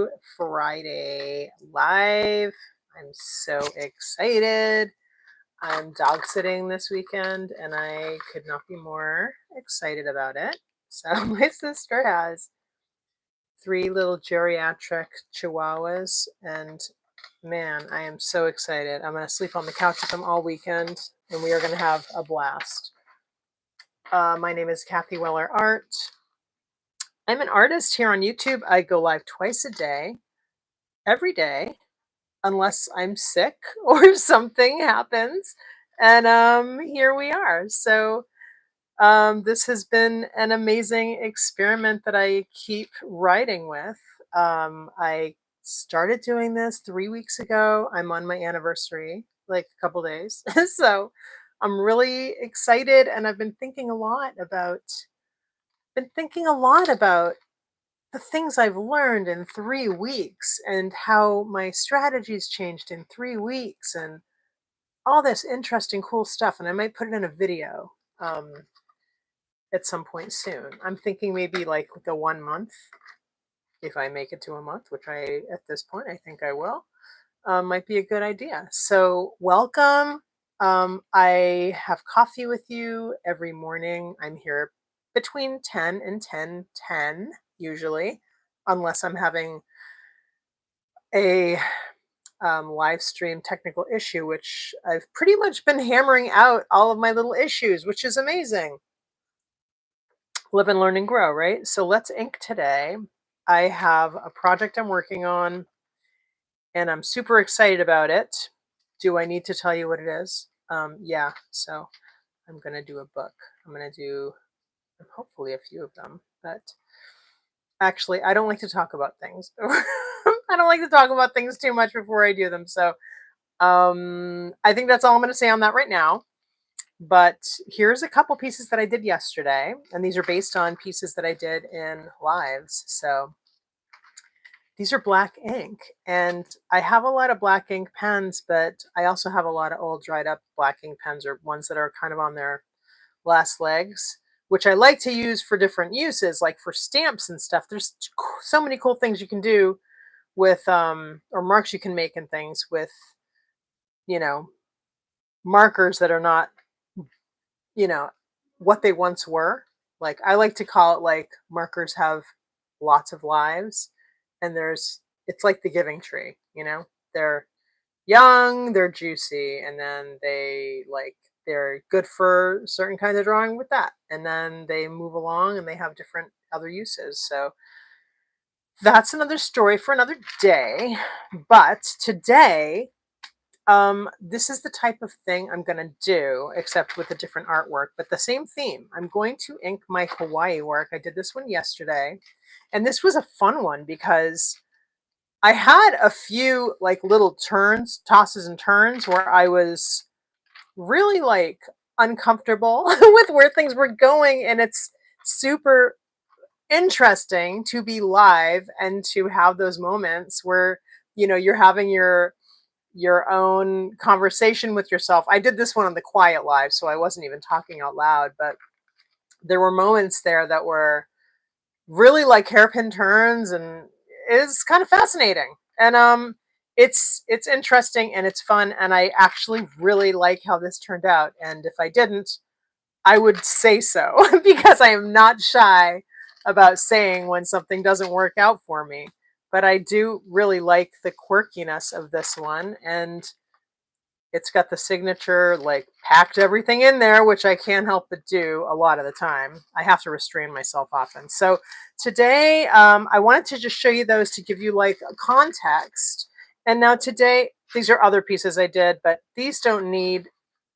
to Friday live. I'm so excited. I'm dog sitting this weekend and I could not be more excited about it. So my sister has 3 little geriatric chihuahuas and man, I am so excited. I'm going to sleep on the couch with them all weekend and we are going to have a blast. My name is kathywellerart. I'm an artist here on YouTube. I go live twice a day, every day, unless I'm sick or something happens. And here we are. So this has been an amazing experiment that I keep writing with. I started doing this 3 weeks ago. I'm on my anniversary, like a couple days. So I'm really excited, and I've been thinking a lot about the things I've learned in 3 weeks and how my strategies changed in 3 weeks and all this interesting, cool stuff. And I might put it in a video at some point soon. I'm thinking maybe like the 1 month, if I make it to a month, which at this point, I think I will, might be a good idea. So welcome. I have coffee with you every morning. I'm here between 10 and 10:10 usually, unless I'm having a live stream technical issue, which I've pretty much been hammering out all of my little issues, which is amazing. Live and learn and grow, right? So let's ink today. I have a project I'm working on and I'm super excited about it. Do I need to tell you what it is? Yeah, so I'm going to do a book. I'm going to do hopefully a few of them, but actually I don't like to talk about things. I don't like to talk about things too much before I do them. So I think that's all I'm going to say on that right now. But here's a couple pieces that I did yesterday, and these are based on pieces that I did in lives. So these are black ink, and I have a lot of black ink pens, but I also have a lot of old dried up black ink pens, or ones that are kind of on their last legs, which I like to use for different uses, like for stamps and stuff. There's so many cool things you can do with, or marks you can make and things with, markers that are not, what they once were. Like I like to call it like markers have lots of lives, and it's like the giving tree, they're young, they're juicy, and then they're good for certain kinds of drawing with that. And then they move along and they have different other uses. So that's another story for another day. But today, this is the type of thing I'm going to do, except with a different artwork, but the same theme. I'm going to ink my Hawaii work. I did this one yesterday, and this was a fun one because I had a few like little tosses and turns where I was really like uncomfortable with where things were going, and it's super interesting to be live and to have those moments where you're having your own conversation with yourself. I did this one on the quiet live, so I wasn't even talking out loud, but there were moments there that were really like hairpin turns, and it's kind of fascinating. And it's interesting and it's fun, and I actually really like how this turned out. And if I didn't, I would say so because I am not shy about saying when something doesn't work out for me. But I do really like the quirkiness of this one, and it's got the signature, like packed everything in there, which I can't help but do a lot of the time. I have to restrain myself often. So today, I wanted to just show you those to give you like a context. And now today, these are other pieces I did, but these don't need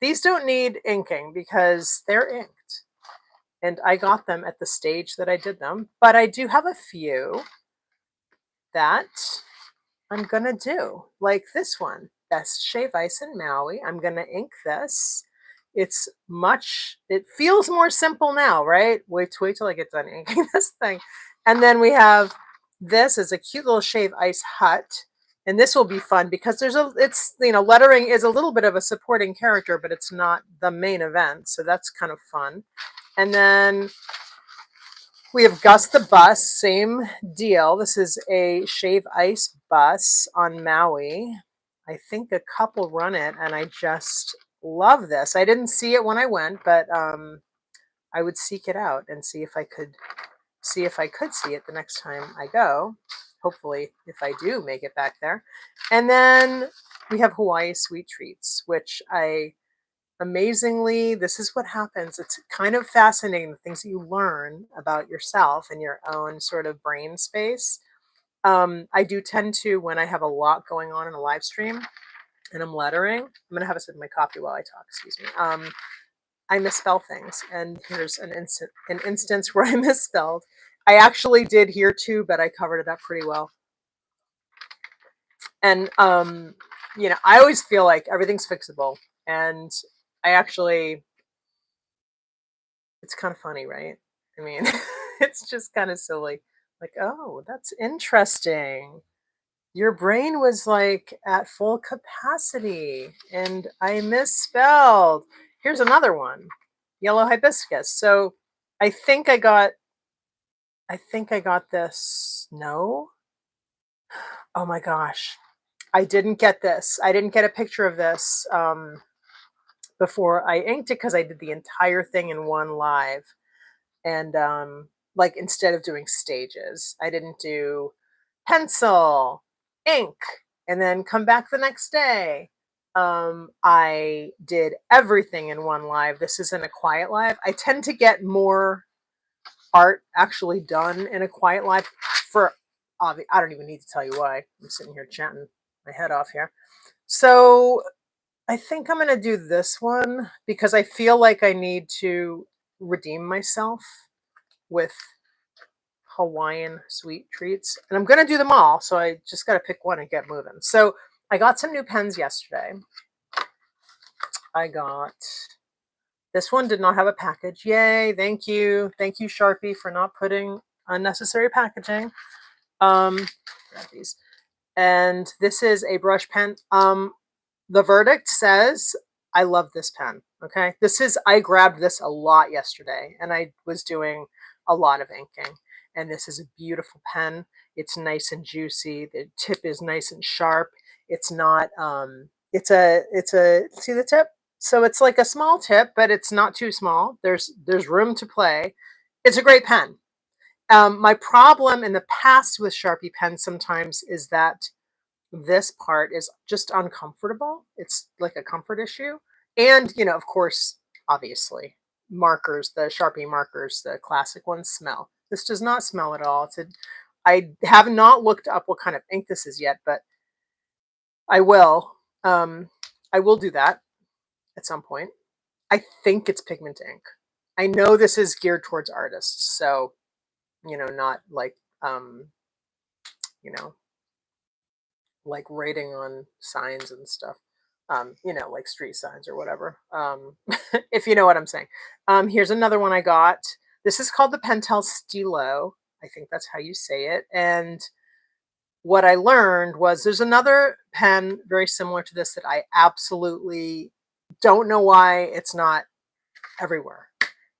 inking because they're inked. And I got them at the stage that I did them. But I do have a few that I'm gonna do, like this one, Best Shave Ice in Maui. I'm gonna ink this. It feels more simple now, right? Wait till I get done inking this thing. And then we have this is a cute little Shave Ice hut. And this will be fun because lettering is a little bit of a supporting character, but it's not the main event. So that's kind of fun. And then We have Gus the Bus, same deal. This is a shave ice bus on Maui. I think a couple run it, and I just love this. I didn't see it when I went, but I would seek it out and see if I could see it the next time I go. Hopefully, if I do make it back there. And then we have Hawaii Sweet Treats, which I amazingly, this is what happens. It's kind of fascinating, the things that you learn about yourself and your own sort of brain space. I do tend to, when I have a lot going on in a live stream and I'm lettering, I'm going to have a sip of my coffee while I talk, excuse me. I misspell things, and here's an instance where I misspelled. I actually did here too, but I covered it up pretty well. And you know, I always feel like everything's fixable, and I actually, it's kind of funny, right? I mean, it's just kind of silly. Like, oh, that's interesting. Your brain was like at full capacity, and I misspelled. Here's another one, yellow hibiscus. So I think I got this. No. Oh my gosh. I didn't get this. I didn't get a picture of this before I inked it because I did the entire thing in one live. And like, instead of doing stages, I didn't do pencil, ink, and then come back the next day. I did everything in one live. This isn't a quiet live. I tend to get more art actually done in a quiet live for I don't even need to tell you why. I'm sitting here chatting my head off here. So I think I'm going to do this one because I feel like I need to redeem myself with Hawaiian sweet treats. And I'm going to do them all, so I just got to pick one and get moving. So I got some new pens yesterday. I got, this one did not have a package. Yay, thank you. Thank you, Sharpie, for not putting unnecessary packaging. Grab these. And this is a brush pen. The verdict says, I love this pen. Okay. I grabbed this a lot yesterday, and I was doing a lot of inking. And this is a beautiful pen. It's nice and juicy. The tip is nice and sharp. It's not, see the tip? So it's like a small tip, but it's not too small. There's room to play. It's a great pen. My problem in the past with Sharpie pens sometimes is that this part is just uncomfortable. It's like a comfort issue. And, you know, of course, obviously, markers, the Sharpie markers, the classic ones smell. This does not smell at all. I have not looked up what kind of ink this is yet, but I will. I will do that at some point. I think it's pigment ink. I know this is geared towards artists, so, you know, not like, you know, like writing on signs and stuff, you know, like street signs or whatever, if you know what I'm saying. Here's another one I got. This is called the Pentel Stilo. I think that's how you say it. And what I learned was there's another pen very similar to this that I absolutely don't know why it's not everywhere.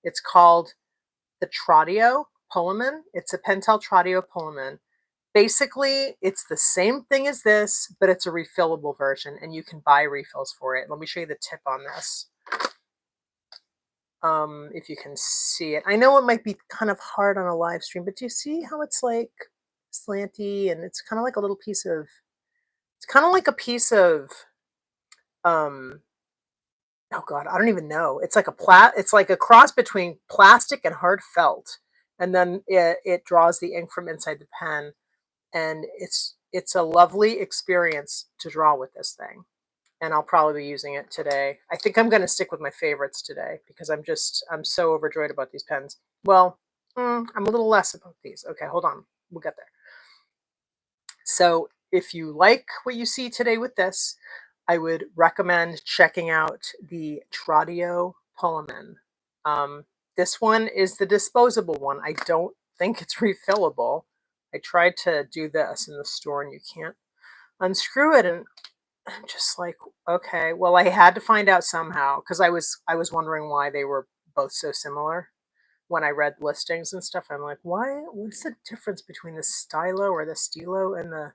It's called the Tradio Pullman. It's a Pentel Tradio Pullman. Basically, it's the same thing as this, but it's a refillable version, and you can buy refills for it. Let me show you the tip on this. If you can see it. I know it might be kind of hard on a live stream, but do you see how it's like slanty, and it's kind of like a little piece of, it's kind of like a piece of, oh God, I don't even know. It's like it's like a cross between plastic and hard felt. And then it draws the ink from inside the pen. And it's a lovely experience to draw with this thing, and I'll probably be using it today. I think I'm going to stick with my favorites today because I'm so overjoyed about these pens. Well, I'm a little less about these. Okay, hold on, we'll get there. So if you like what you see today with this, I would recommend checking out the Tradio Pullman. This one is the disposable one. I don't think it's refillable. I tried to do this in the store and you can't unscrew it, and I'm just like, okay, well, I had to find out somehow because I was wondering why they were both so similar. when I read listings and stuff, I'm like, what's the difference between the stylo or the stilo and the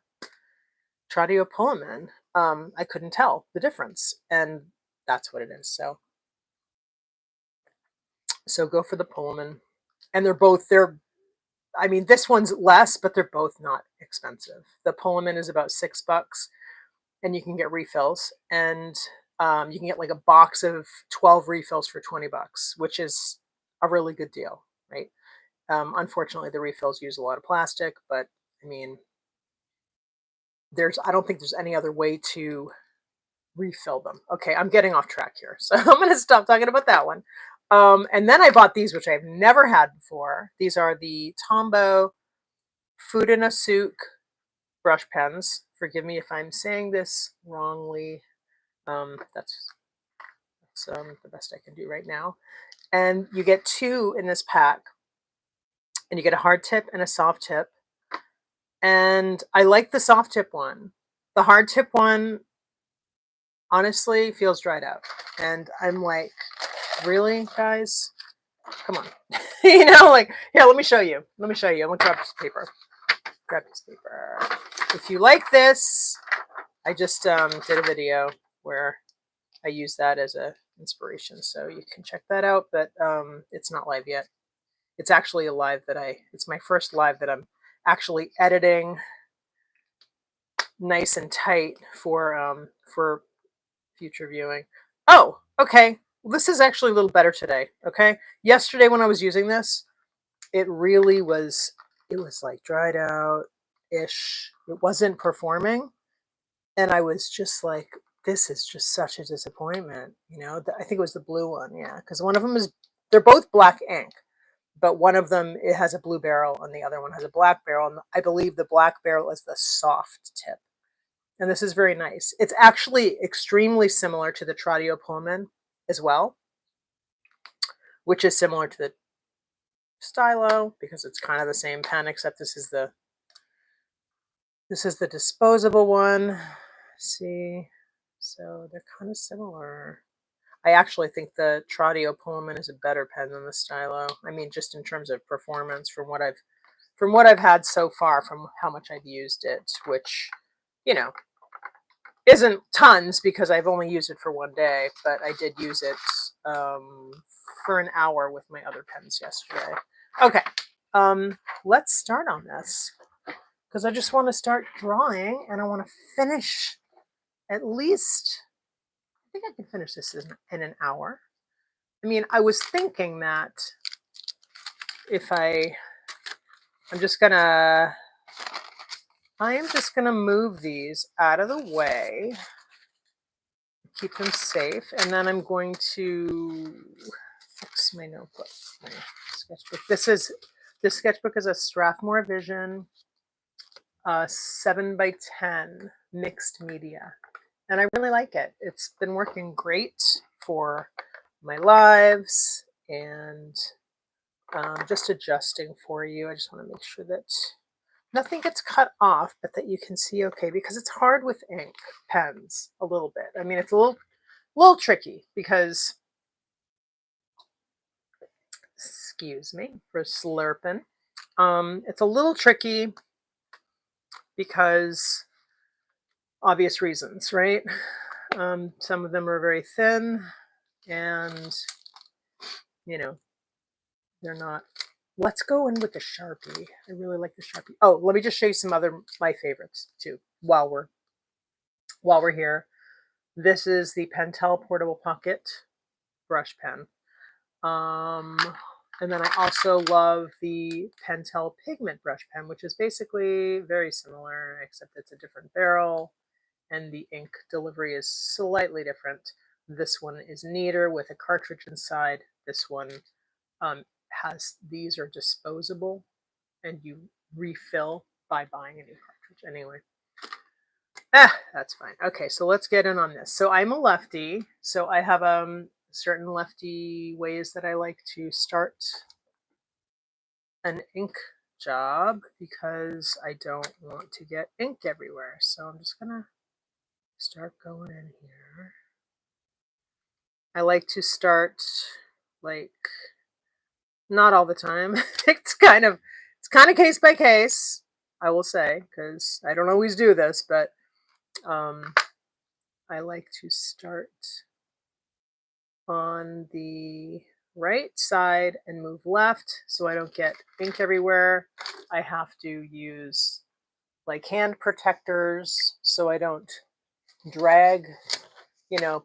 tradiopolemin? I couldn't tell the difference, and that's what it is. So go for the Pullman. And I mean, this one's less, but they're both not expensive. The Pullman is about $6, and you can get refills, and you can get like a box of 12 refills for $20, which is a really good deal, right? Unfortunately, the refills use a lot of plastic, but I mean, I don't think there's any other way to refill them. Okay, I'm getting off track here, so I'm going to stop talking about that one. And then I bought these, which I've never had before. These are the Tombow Fudanasuk brush pens. Forgive me if I'm saying this wrongly. That's the best I can do right now. And you get 2 in this pack, and you get a hard tip and a soft tip. And I like the soft tip one. The hard tip one honestly feels dried out, and I'm like, really, guys? Come on. You know, like, here, let me show you. I'm gonna grab this paper. If you like this, I just did a video where I use that as a inspiration, so you can check that out, but it's not live yet. It's actually a live it's my first live that I'm actually editing nice and tight for future viewing. Oh, okay. Well, this is actually a little better today. Okay. Yesterday when I was using this, it really was, it was like dried out ish. It wasn't performing. And I was just like, this is just such a disappointment. You know, I think it was the blue one. Yeah. Because one of them they're both black ink, but one of them, it has a blue barrel and the other one has a black barrel. And I believe the black barrel is the soft tip. And this is very nice. It's actually extremely similar to the Tradiopolemin as well, which is similar to the Stylo because it's kind of the same pen, except this is the disposable one. See, so they're kind of similar. I actually think the Tradiopolemin is a better pen than the Stylo. I mean, just in terms of performance, from what I've had so far, from how much I've used it, which, you know, isn't tons because I've only used it for one day, but I did use it for an hour with my other pens yesterday. Okay, let's start on this because I just want to start drawing and I want to finish at least, I think I can finish this in an hour. I mean, I was thinking that if I'm just gonna move these out of the way, keep them safe, and then I'm going to fix my notebook, my sketchbook. This sketchbook is a Strathmore Vision 7x10 mixed media, and I really like it. It's been working great for my lives, and just adjusting for you. I just want to make sure that nothing gets cut off, but that you can see okay, because it's hard with ink pens a little bit. I mean, it's a little tricky because, excuse me for slurping, it's a little tricky because obvious reasons, right? Some of them are very thin, and you know, they're not. Let's go in with the Sharpie. I really like the Sharpie. Oh, let me just show you some other my favorites too while we're here. This is the Pentel Portable Pocket Brush Pen. And then I also love the Pentel Pigment Brush Pen, which is basically very similar, except it's a different barrel and the ink delivery is slightly different. This one is neater with a cartridge inside. This one these are disposable and you refill by buying a new cartridge. Anyway, that's fine. Okay, so let's get in on this. So I'm a lefty, so I have certain lefty ways that I like to start an ink job because I don't want to get ink everywhere. So I'm just gonna start going in here. I like to start like Not all the time. It's kind of case by case, I will say, because I don't always do this, but um, I like to start on the right side and move left so I don't get ink everywhere. I have to use like hand protectors so I don't drag,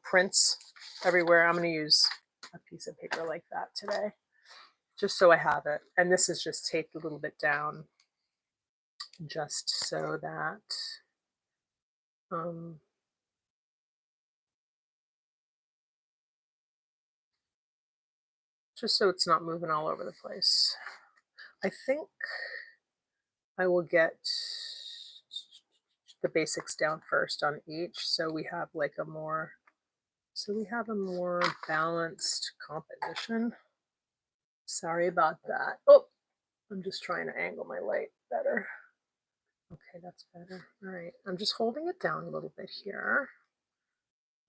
prints everywhere. I'm going to use a piece of paper like that today, just so I have it. And this is just taped a little bit down, just so that just so it's not moving all over the place. I think I will get the basics down first on each, so we have a more balanced composition. Sorry about that. Oh, I'm just trying to angle my light better. Okay, that's better. All right, I'm just holding it down a little bit here.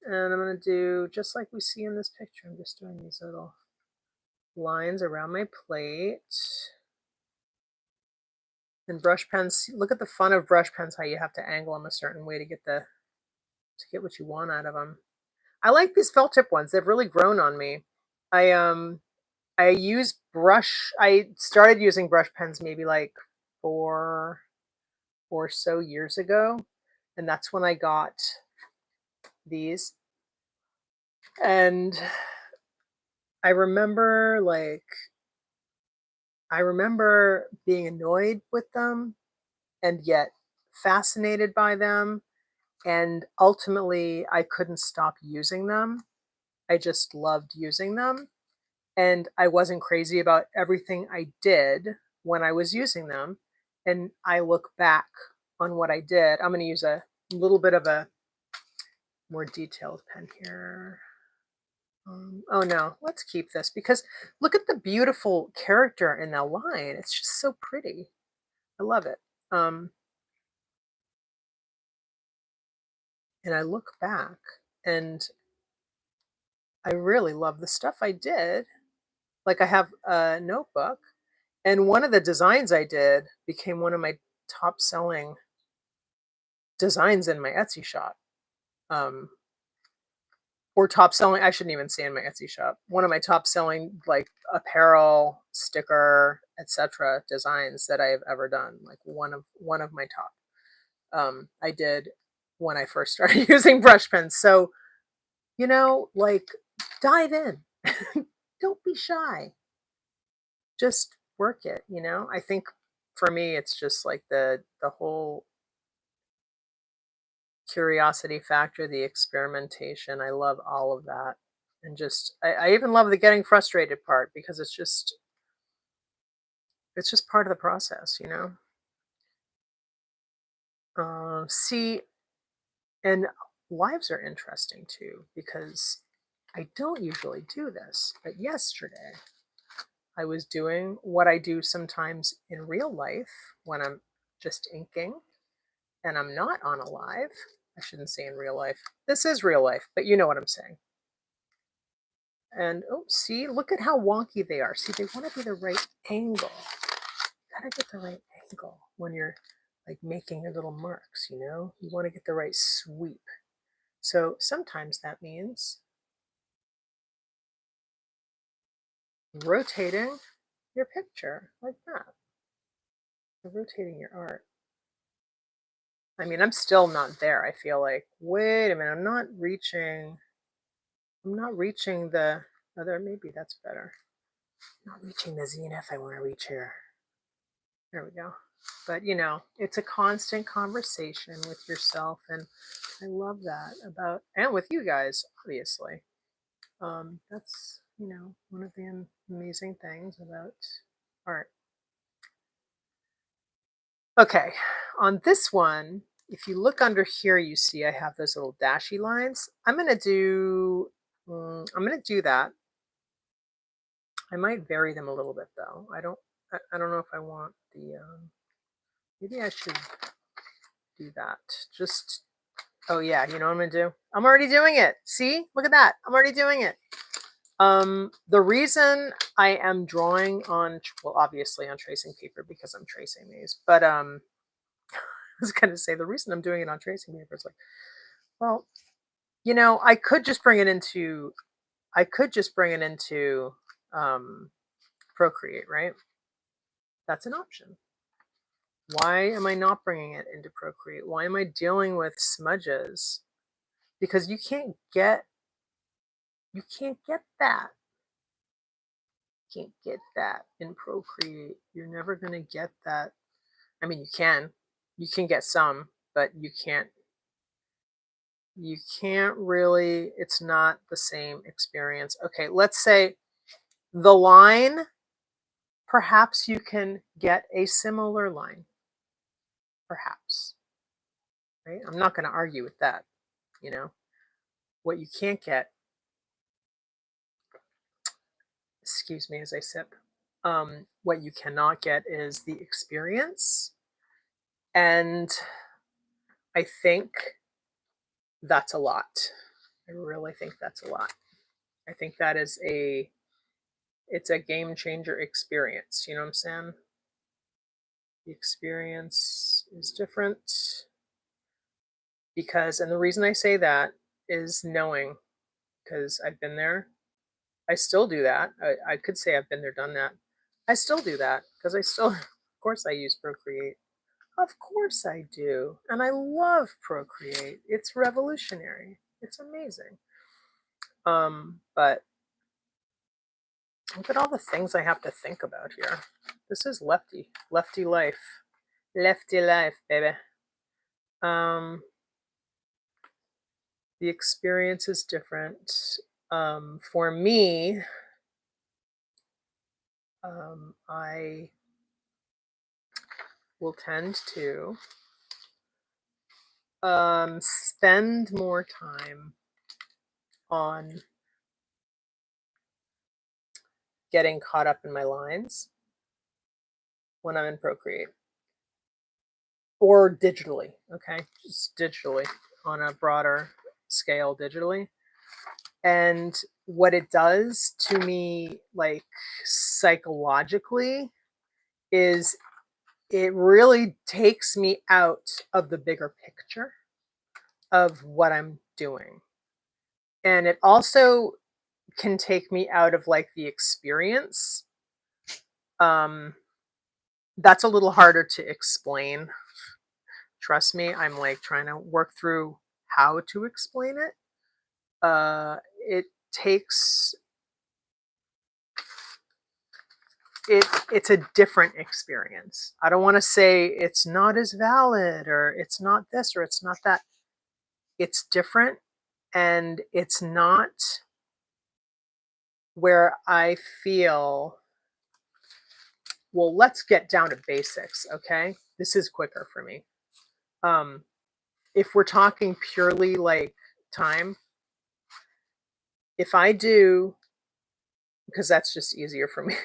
And I'm going to do just like we see in this picture. I'm just doing these little lines around my plate. And brush pens, look at the fun of brush pens, how you have to angle them a certain way to get what you want out of them. I like these felt tip ones. They've really grown on me. I started using brush pens maybe like 4 or so years ago, and that's when I got these. And I remember being annoyed with them and yet fascinated by them, and ultimately I couldn't stop using them. I just loved using them, and I wasn't crazy about everything I did when I was using them. And I look back on what I did. I'm going to use a little bit of a more detailed pen here. Oh no, let's keep this, because look at the beautiful character in that line. It's just so pretty. I love it. And I look back and I really love the stuff I did. Like, I have a notebook, and one of the designs I did became one of my top selling designs in my Etsy shop. Or top selling, I shouldn't even say in my Etsy shop. One of my top selling apparel, sticker, etc. designs that I have ever done. Like one of my top. I did when I first started using brush pens. So, dive in. Don't be shy. Just work it, I think for me it's just like the whole curiosity factor, the experimentation. I love all of that. And just I even love the getting frustrated part, because it's just part of the process, See, and lives are interesting too, because I don't usually do this, but yesterday I was doing what I do sometimes in real life when I'm just inking and I'm not on a live. I shouldn't say in real life. This is real life, but you know what I'm saying. And oh, see, look at how wonky they are. See, they want to be the right angle. You gotta get the right angle when you're making your little marks, You want to get the right sweep. So sometimes that means rotating your picture like that. Or rotating your art. I mean, I'm still not there. I feel like, wait a minute, I'm not reaching the other, maybe that's better. I'm not reaching the zenith I want to reach here. There we go. But it's a constant conversation with yourself, and I love that and with you guys, obviously. That's one of the amazing things about art. Okay, on this one, if you look under here, you see I have those little dashy lines. I'm gonna do that. I might vary them a little bit though. I don't know if I want the maybe I should do that. Oh yeah, you know what I'm gonna do? I'm already doing it. See? Look at that. I'm already doing it. The reason I am drawing on, well, obviously on tracing paper because I'm tracing these, but I was gonna say the reason I'm doing it on tracing paper is like, well, you know, I could just bring it into Procreate, right? That's an option. Why am I not bringing it into Procreate? Why am I dealing with smudges? Because you can't get that. You can't get that in Procreate. You're never gonna get that. I mean, you can. You can get some, but you can't really, it's not the same experience. Okay, let's say the line, perhaps you can get a similar line. Perhaps. Right? I'm not going to argue with that, you know. What you can't get, excuse me as I sip, what you cannot get is the experience. And I think that's a lot. I really think that's a lot. I think that is it's a game changer experience. You know what I'm saying? The experience is different because, and the reason I say that is knowing, because I've been there. I still do that. I could say I've been there, done that. I still do that because I still, of course, I use Procreate. Of course I do. And I love Procreate. It's revolutionary. It's amazing. But look at all the things I have to think about here. This is lefty life. Lefty life, baby. The experience is different. For me, I will tend to spend more time on getting caught up in my lines when I'm in Procreate or digitally, okay? Just digitally on a broader scale digitally. And what it does to me, like psychologically, is it really takes me out of the bigger picture of what I'm doing. And it also can take me out of like the experience. That's a little harder to explain. Trust me, I'm like trying to work through how to explain it. It takes it's a different experience. I don't want to say it's not as valid or it's not this or it's not that. It's different, and it's not where I feel, well, let's get down to basics, okay? This is quicker for me. If we're talking purely like time, if I do, because that's just easier for me.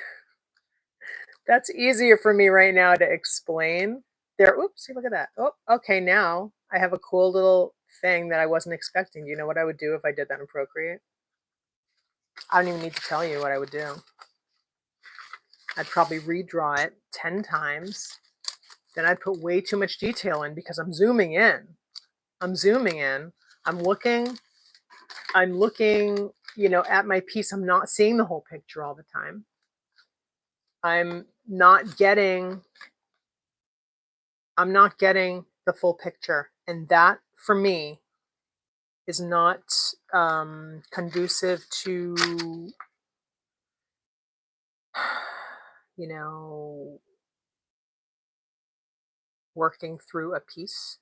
That's easier for me right now to explain. There, oops, see, look at that. Oh, okay, now I have a cool little thing that I wasn't expecting. Do you know what I would do if I did that in Procreate? I don't even need to tell you what I would do. I'd probably redraw it 10 times. Then I'd put way too much detail in because I'm zooming in. I'm zooming in. I'm looking, you know, at my piece. I'm not seeing the whole picture all the time. I'm not getting the full picture. And that, for me, is not conducive to, you know, working through a piece.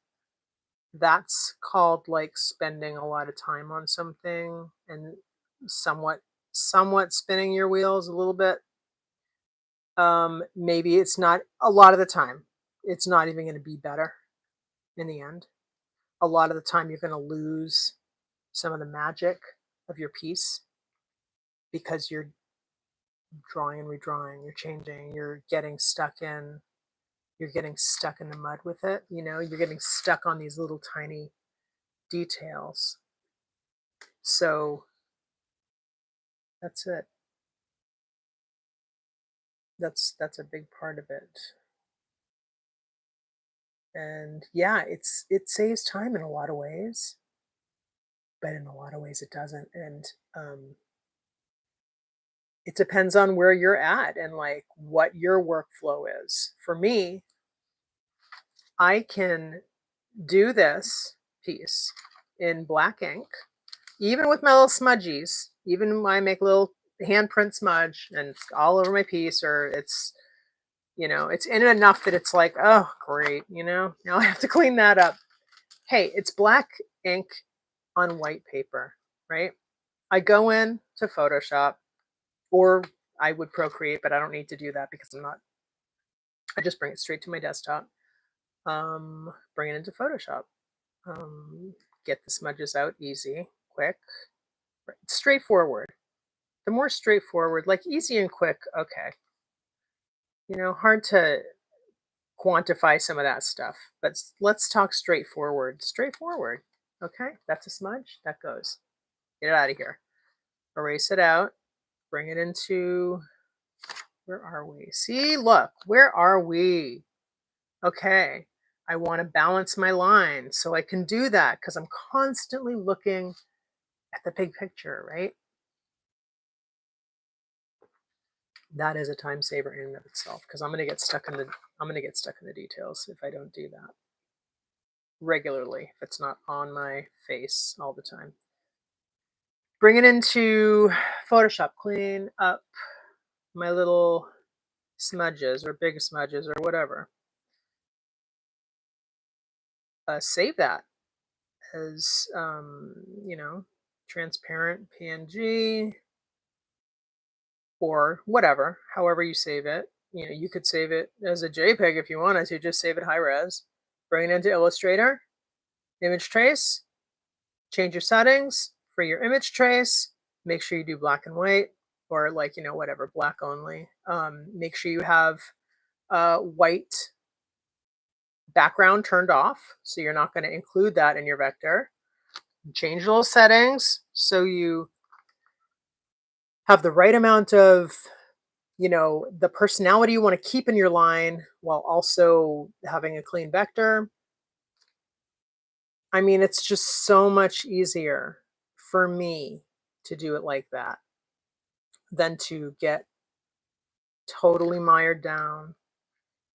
That's called like spending a lot of time on something and somewhat spinning your wheels a little bit. Maybe it's not a lot of the time. It's not even going to be better in the end. A lot of the time you're going to lose some of the magic of your piece because you're drawing and redrawing, you're changing, you're getting stuck in the mud with it, you know, you're getting stuck on these little tiny details. So That's it. That's a big part of it. And yeah, it saves time in a lot of ways, but in a lot of ways it doesn't. And it depends on where you're at and like what your workflow is. For me, I can do this piece in black ink, even with my little smudgies, even when I make little handprint smudge and it's all over my piece, or it's, you know, it's in it enough that it's like, oh, great, you know, now I have to clean that up. Hey, it's black ink on white paper, right? I go in to Photoshop, or I would Procreate, but I don't need to do that because I just bring it straight to my desktop. Bring it into Photoshop. Get the smudges out easy, quick, straightforward. The more straightforward, like easy and quick, okay. You know, hard to quantify some of that stuff, but let's talk straightforward. Straightforward. Okay, that's a smudge. That goes. Get it out of here. Erase it out. Bring it into, where are we? See, look, where are we? Okay, I want to balance my line, so I can do that because I'm constantly looking at the big picture, right? That is a time saver in and of itself because I'm going to get stuck in the details if I don't do that regularly, if it's not on my face all the time. Bring it into Photoshop, clean up my little smudges or big smudges or whatever. Save that as, you know, transparent PNG or whatever, however you save it. You know, you could save it as a JPEG if you wanted to, just save it high res. Bring it into Illustrator, image trace, change your settings for your image trace. Make sure you do black and white or like, you know, whatever, black only. Make sure you have white background turned off, so you're not going to include that in your vector. Change those settings so you have the right amount of, you know, the personality you want to keep in your line while also having a clean vector. I mean, it's just so much easier for me to do it like that than to get totally mired down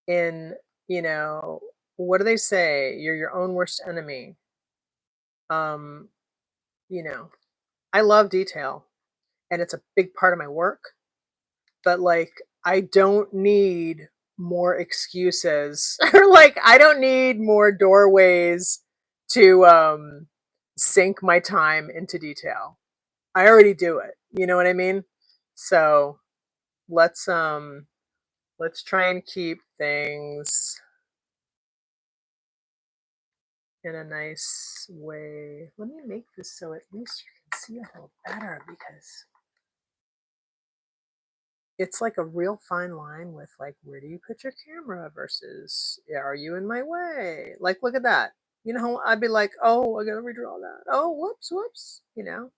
in, you know, what do they say? You're your own worst enemy. Um, you know, I love detail and it's a big part of my work, but like I don't need more excuses or like I don't need more doorways to sink my time into detail. I already do it. You know what I mean? So let's try and keep things in a nice way. Let me make this so at least you can see a little better because it's like a real fine line with like where do you put your camera versus are you in my way? Like look at that. You know, I'd be like, oh, I gotta redraw that. Oh, whoops. You know,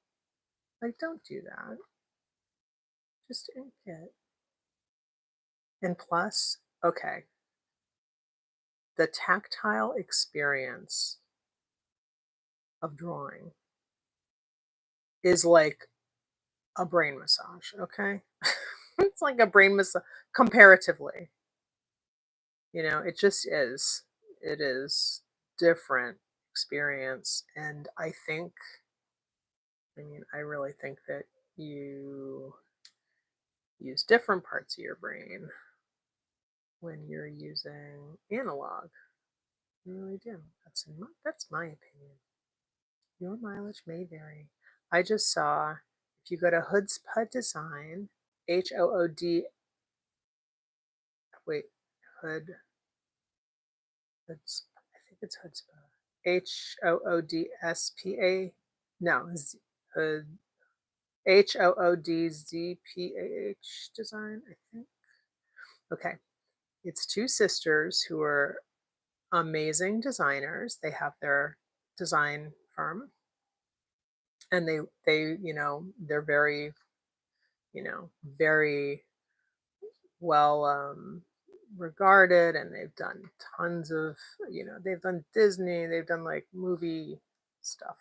like don't do that. Just ink it. And plus, okay, the tactile experience of drawing is like a brain massage, okay? It's like a brain massage comparatively. You know, it just is. It is different experience. And I mean, I really think that you use different parts of your brain when you're using analog. You really do. That's my opinion. Your mileage may vary. I just saw if you go to Hood's Pud Design, HOOD, wait, Hood, Hood's, I think it's HOODSPA, no, Hood, HOODZPAH Design, I think. Okay, it's two sisters who are amazing designers. They have their design firm and they you know, they're very you know, very well regarded, and they've done tons of, you know, they've done Disney, they've done like movie stuff,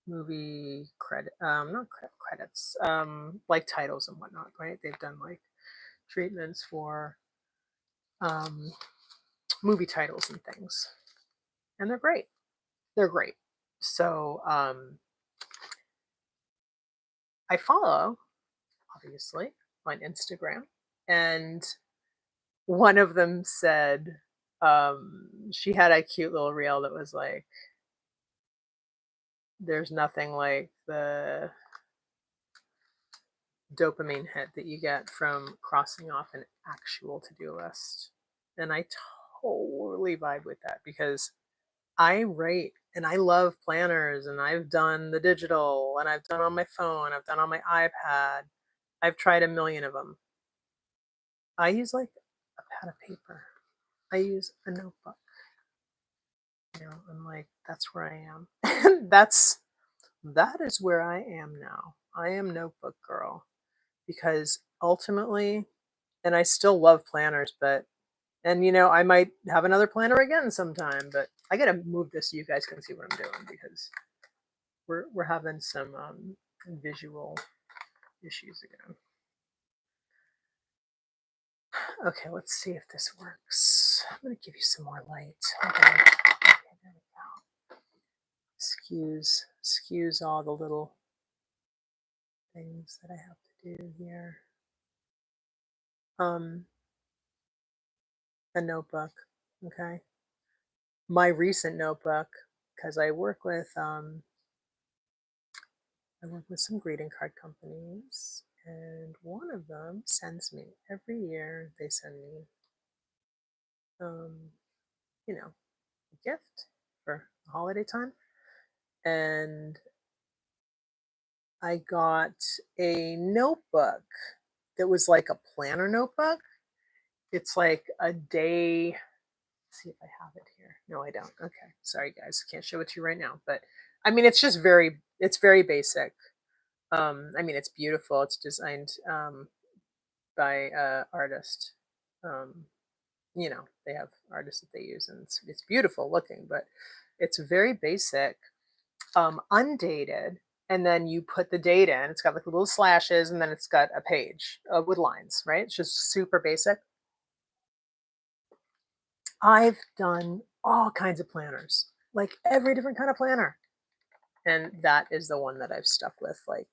movie credit, not credits, like titles and whatnot, right? They've done like treatments for um, movie titles and things, and they're great. They're great. So I follow, obviously, on Instagram, and one of them said she had a cute little reel that was like, there's nothing like the dopamine hit that you get from crossing off an actual to-do list. And I totally vibe with that because I write and I love planners, and I've done the digital, and I've done on my phone, I've done on my iPad. I've tried a million of them. I use like a pad of paper. I use a notebook. You know, I'm like, that's where I am. That is where I am now. I am notebook girl because ultimately, and I still love planners, but and you know, I might have another planner again sometime, but I gotta move this so you guys can see what I'm doing because we're having some visual issues again. Okay, let's see if this works. I'm gonna give you some more light. Okay, there we go. Excuse all the little things that I have to do here. A notebook, okay. My recent notebook, because I work with some greeting card companies, and one of them sends me every year. They send me, um, you know, a gift for the holiday time, and I got a notebook that was like a planner notebook. It's like a day. Let's see if I have it here. No, I don't. Okay, sorry guys, can't show it to you right now. But I mean, it's very basic. I mean, it's beautiful. It's designed by artist. Um, you know, they have artists that they use, and it's beautiful looking, but it's very basic, undated. And then you put the date in. It's got like little slashes, and then it's got a page with lines. Right? It's just super basic. I've done all kinds of planners, like every different kind of planner, and that is the one that I've stuck with like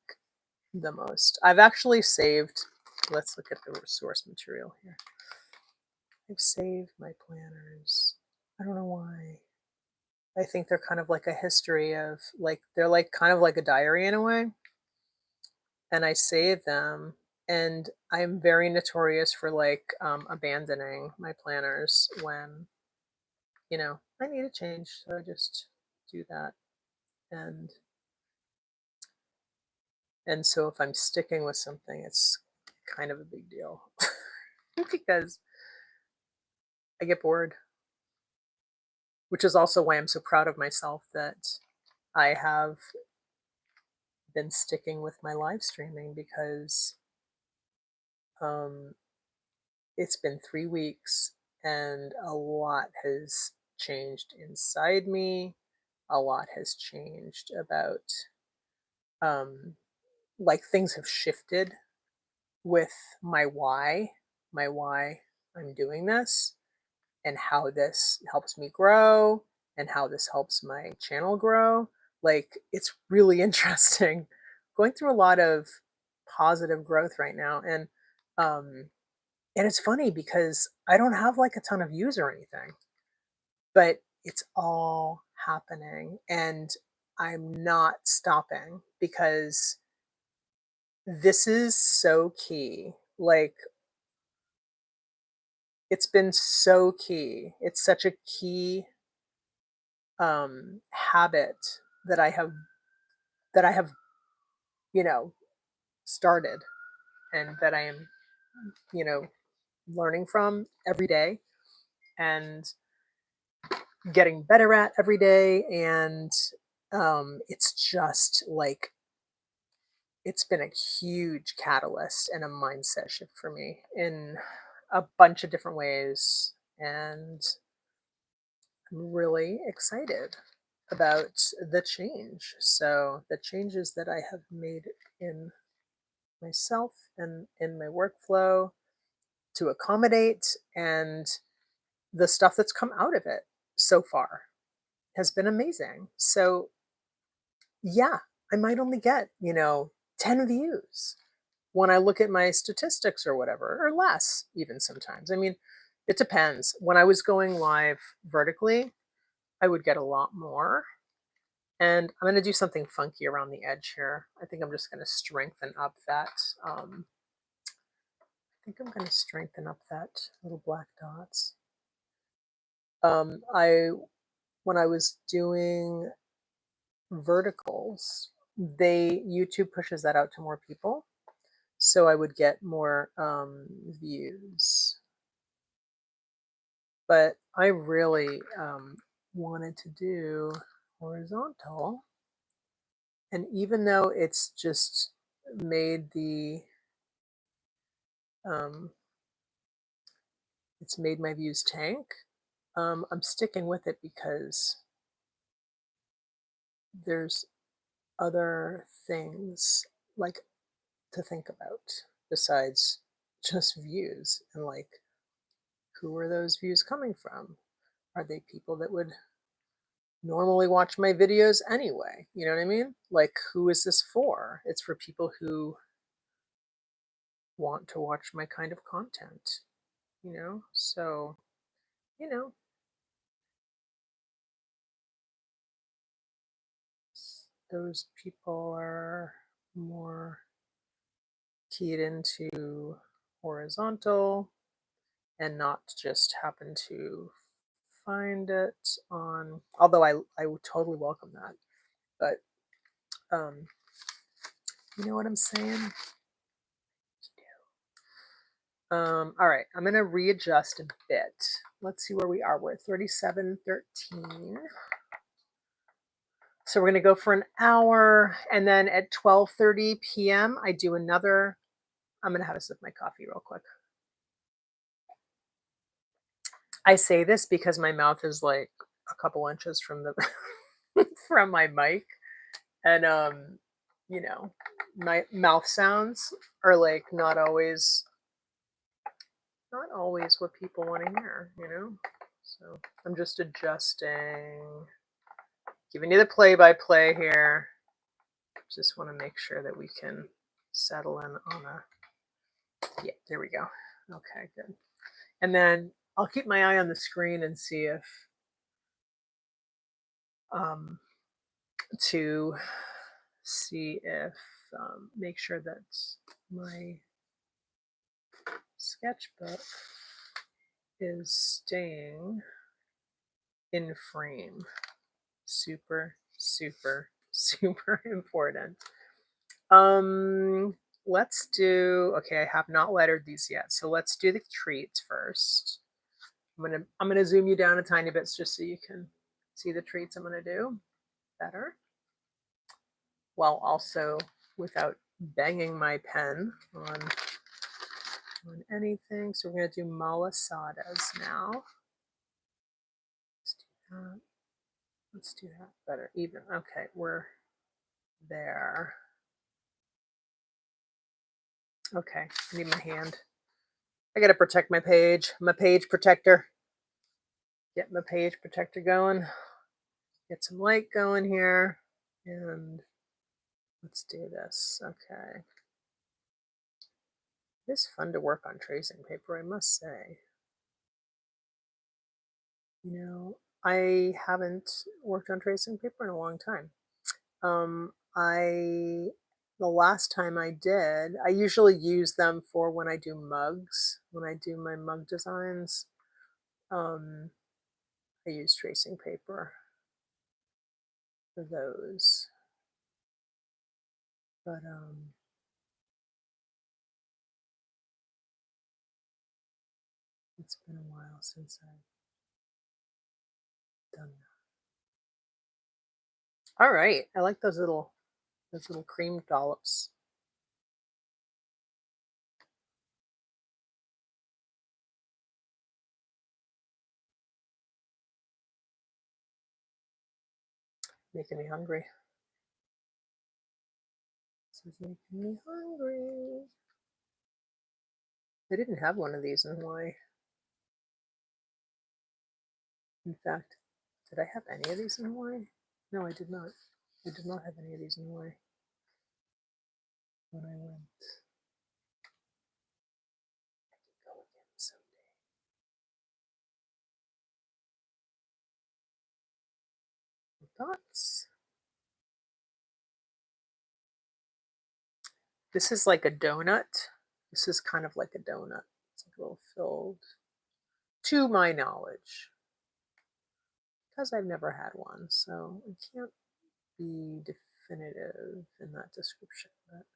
the most. I've actually saved. Let's look at the source material here. I've saved my planners. I don't know why. I think they're kind of like a history of like they're like kind of like a diary in a way. And I save them, and I'm very notorious for like abandoning my planners when, you know, I need a change. So I just do that. And and so if I'm sticking with something, it's kind of a big deal because I get bored, which is also why I'm so proud of myself that I have been sticking with my live streaming because um, it's been 3 weeks and a lot has changed inside me. A lot has changed about, um, like, things have shifted with my why I'm doing this, and how this helps me grow, and how this helps my channel grow. Like, it's really interesting. Going through a lot of positive growth right now, um and it's funny because I don't have like a ton of views or anything, but it's all happening, and I'm not stopping because this is so key. Like, it's been so key. It's such a key habit that I have, you know, started, and that I am, you know, learning from every day and getting better at every day. And it's just like it's been a huge catalyst and a mindset shift for me in a bunch of different ways. And I'm really excited about the change. So, the changes that I have made in myself and in my workflow to accommodate, and the stuff that's come out of it so far has been amazing. So, yeah, I might only get, 10 views when I look at my statistics or whatever, or less even sometimes. I mean, it depends. When I was going live vertically, I would get a lot more. And I'm going to do something funky around the edge here. I think I'm just going to strengthen up that. I think I'm going to strengthen up that little black dots. I when I was doing verticals, YouTube pushes that out to more people, so I would get more views. But I really wanted to do horizontal, and even though it's just made um, it's made my views tank, I'm sticking with it because there's other things like to think about besides just views, and like, who are those views coming from? Are they people that would normally watch my videos anyway? You know what I mean? Like, who is this for? It's for people who want to watch my kind of content, So, you know, those people are more keyed into horizontal and not just happen to find it on, although I would totally welcome that. But you know what I'm saying? All right, I'm gonna readjust a bit. Let's see where we are. We're at 37:13. So we're gonna go for an hour, and then at 12:30 p.m. I do another. I'm gonna have a sip of my coffee real quick. I say this because my mouth is like a couple inches from the from my mic, and my mouth sounds are like not always what people want to hear. So I'm just adjusting, giving you the play-by-play here. Just want to make sure that we can settle in on yeah, there we go. Okay, good. And then I'll keep my eye on the screen and see if to see if make sure that my sketchbook is staying in frame. Super, super, super important. Let's do, okay, I have not lettered these yet, so let's do the treats first. I'm gonna zoom you down a tiny bit just so you can see the treats I'm gonna do better, while also without banging my pen on anything. So we're gonna do malasadas now. Let's do that. Let's do that better. Even, okay, we're there. Okay, I need my hand. I gotta protect my page. I'm a page protector. Get my page protector going. Get some light going here. And let's do this. Okay. It's fun to work on tracing paper, I must say. I haven't worked on tracing paper in a long time. The last time I did, I usually use them for when I do mugs. When I do my mug designs, I use tracing paper for those. But it's been a while since I've done that. All right, I like those little cream dollops. Making me hungry. This is making me hungry. I didn't have one of these in Hawaii. In fact, did I have any of these in Hawaii? No, I did not. I did not have any of these in Hawaii when I went. I could go again someday. Dots. This is like a donut. This is kind of like a donut. It's like a little filled, to my knowledge, because I've never had one, so I can't be definitive in that description. But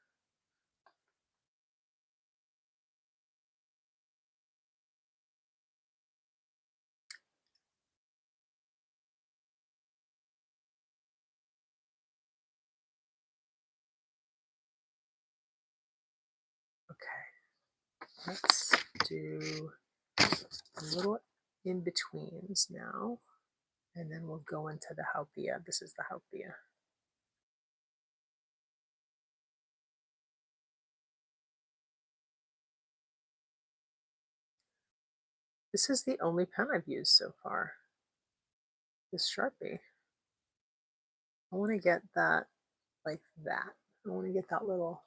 okay, let's do a little in betweens now, and then we'll go into the haupia. This is the haupia. This is the only pen I've used so far, this Sharpie. I want to get that like that. I want to get that little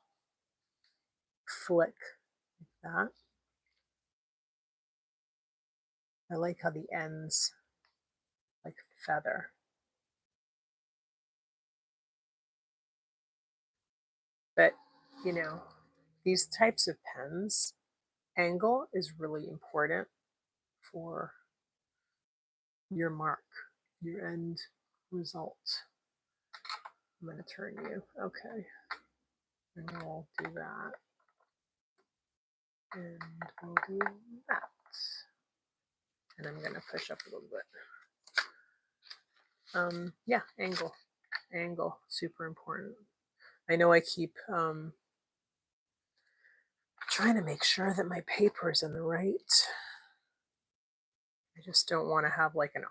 flick like that. I like how the ends like feather. But, you know, these types of pens, angle is really important for your mark, your end result. I'm going to turn you. Okay. And we'll do that. And we'll do that. And I'm going to push up a little bit. Yeah, angle. Angle, super important. I know I keep trying to make sure that my paper is in the right. I just don't want to have like a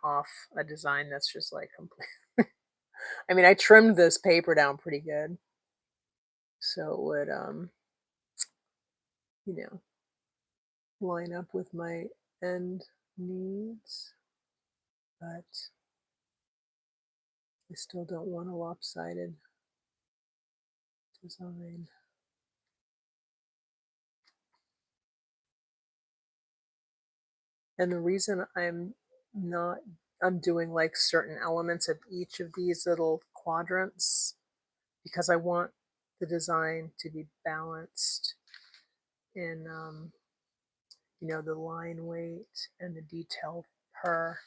design that's just like complete. I mean, I trimmed this paper down pretty good, so it would, you know, line up with my end needs, but I still don't want a lopsided design. And the reason I'm doing like certain elements of each of these little quadrants, because I want the design to be balanced in, you know, the line weight and the detail per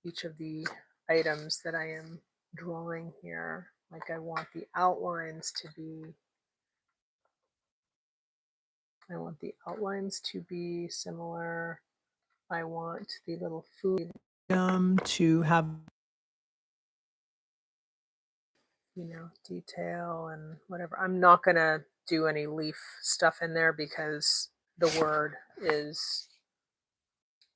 each of the items that I am drawing here. Like I want the outlines to be, similar. I want the little food to have, you know, detail and whatever. I'm not gonna do any leaf stuff in there because the word is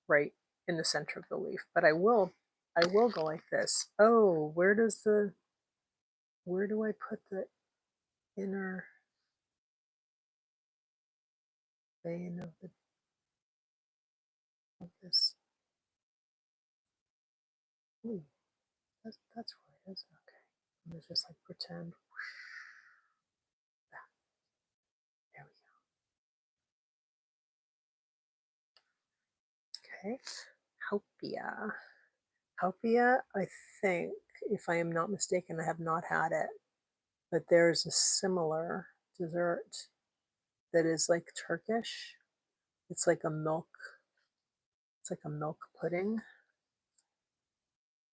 right in the center of the leaf, but I will go like this. Oh, where do I put the inner vein of this? Ooh, that's where it is. Okay, I'm gonna just like pretend. There we go. Okay, Haupia. Haupia, I think, if I am not mistaken, I have not had it, but there's a similar dessert that is like Turkish. It's like a milk. It's like a milk pudding.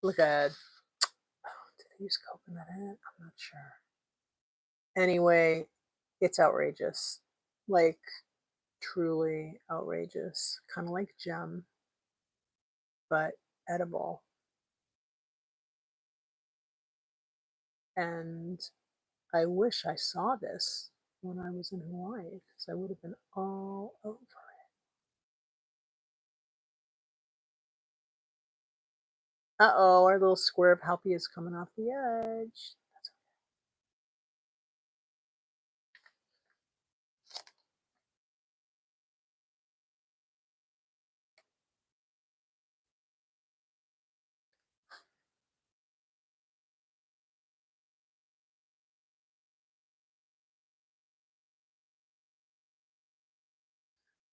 Look at. Oh, did I use coconut in it? I'm not sure. Anyway, it's outrageous. Like truly outrageous. Kind of like gem, but edible. And I wish I saw this when I was in Hawaii because I would have been all over it. Uh-oh, our little square of Helpy is coming off the edge.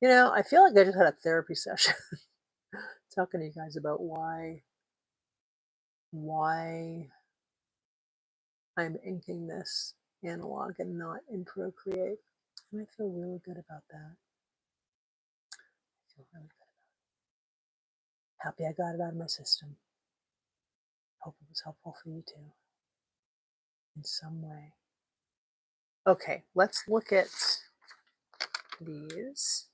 You know, I feel like I just had a therapy session talking to you guys about why I'm inking this analog and not in Procreate. And I feel really good about that. I feel really good about it. Happy I got it out of my system. Hope it was helpful for you too, in some way. Okay, let's look at these.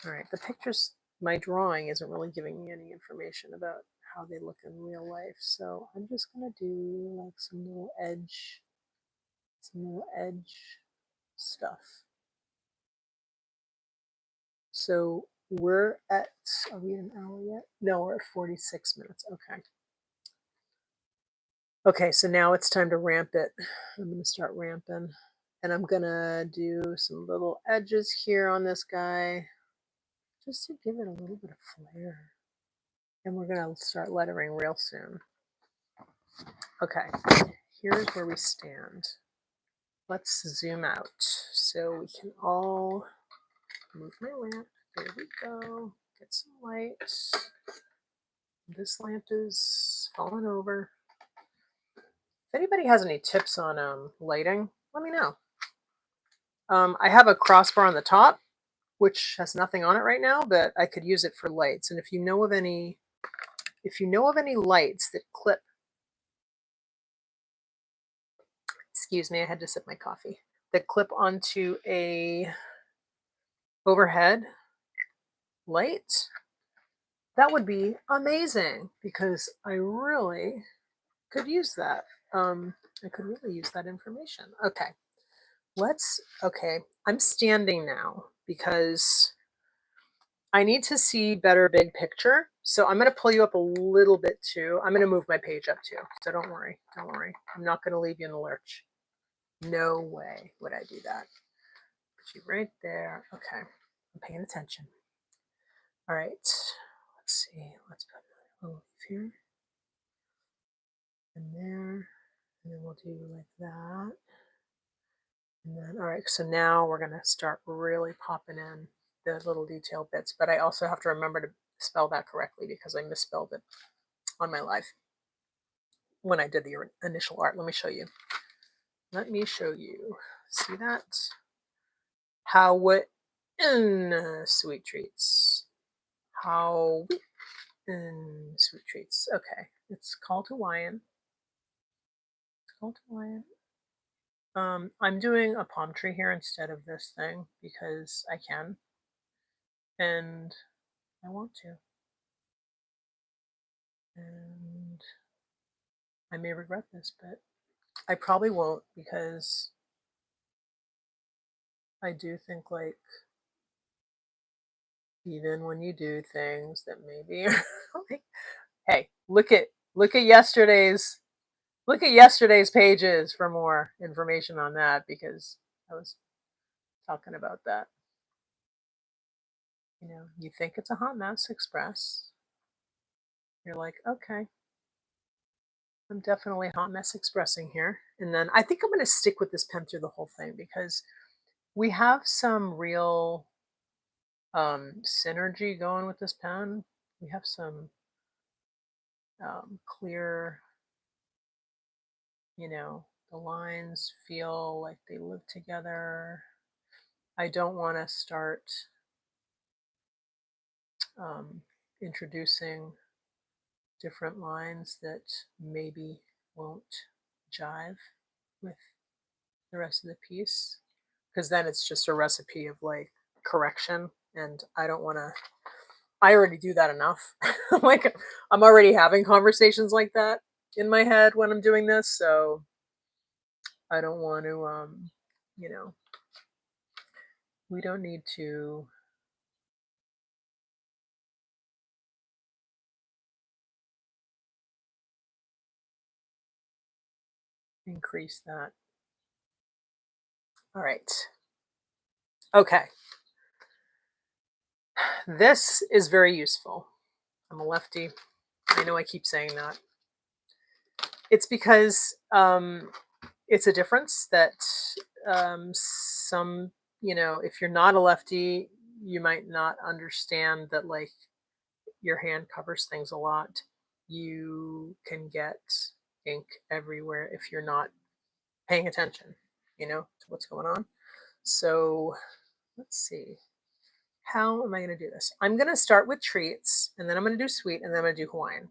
All right, the pictures, my drawing isn't really giving me any information about how they look in real life. So I'm just gonna do like some little edge stuff. So we're at, are we an hour yet? No, we're at 46 minutes. Okay. Okay, so now it's time to ramp it. I'm gonna start ramping. And I'm gonna do some little edges here on this guy, just to give it a little bit of flair. And we're gonna start lettering real soon. Okay, here's where we stand. Let's zoom out so we can all move my lamp. There we go. Get some light. This lamp is falling over. If anybody has any tips on lighting, let me know. I have a crossbar on the top, which has nothing on it right now, but I could use it for lights. And if you know of any lights that clip, excuse me, I had to sip my coffee, that clip onto a overhead light, that would be amazing because I really could use that. I could really use that information. Okay, okay, I'm standing now because I need to see better big picture. So I'm going to pull you up a little bit too. I'm going to move my page up too. So don't worry. Don't worry. I'm not going to leave you in the lurch. No way would I do that. Put you right there. Okay. I'm paying attention. All right. Let's see. Let's put a little leaf here and there. And then we'll do like that. And then, all right. So now we're going to start really popping in the little detail bits. But I also have to remember to spell that correctly because I misspelled it on my live when I did the initial art. Let me show you. Let me show you. See that? How what sweet treats. How sweet treats. Okay. It's called Hawaiian. It's called Hawaiian. I'm doing a palm tree here instead of this thing because I can. And I want to. And I may regret this, but I probably won't because I do think like even when you do things that maybe like, hey, look at yesterday's pages for more information on that because I was talking about that. You know, you think it's a hot mess express. You're like, okay, I'm definitely hot mess expressing here. And then I think I'm going to stick with this pen through the whole thing because we have some real synergy going with this pen. We have some clear, you know, the lines feel like they live together. I don't want to start introducing different lines that maybe won't jive with the rest of the piece because then it's just a recipe of like correction and I don't want to. I already do that enough. Like I'm already having conversations like that in my head when I'm doing this, so I don't want to you know, we don't need to increase that. All right. Okay. This is very useful. I'm a lefty. I know I keep saying that. It's because it's a difference that some, if you're not a lefty, you might not understand that, like, your hand covers things a lot. You can get ink everywhere if you're not paying attention, to what's going on. So let's see. How am I going to do this? I'm going to start with treats, and then I'm going to do sweet, and then I'm going to do Hawaiian,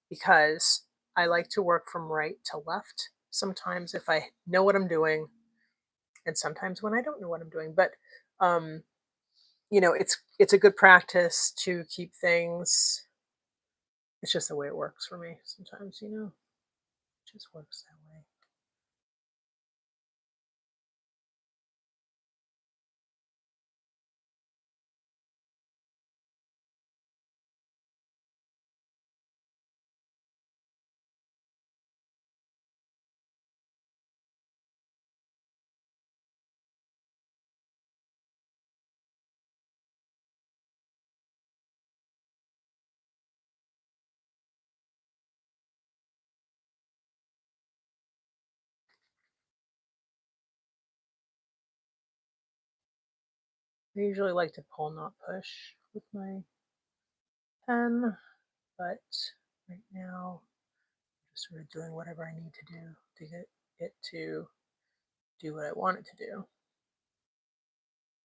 because I like to work from right to left sometimes if I know what I'm doing, and sometimes when I don't know what I'm doing. But it's a good practice to keep things. It's just the way it works for me sometimes, it just works that way. I usually like to pull, not push with my pen, but right now I'm just sort of doing whatever I need to do to get it to do what I want it to do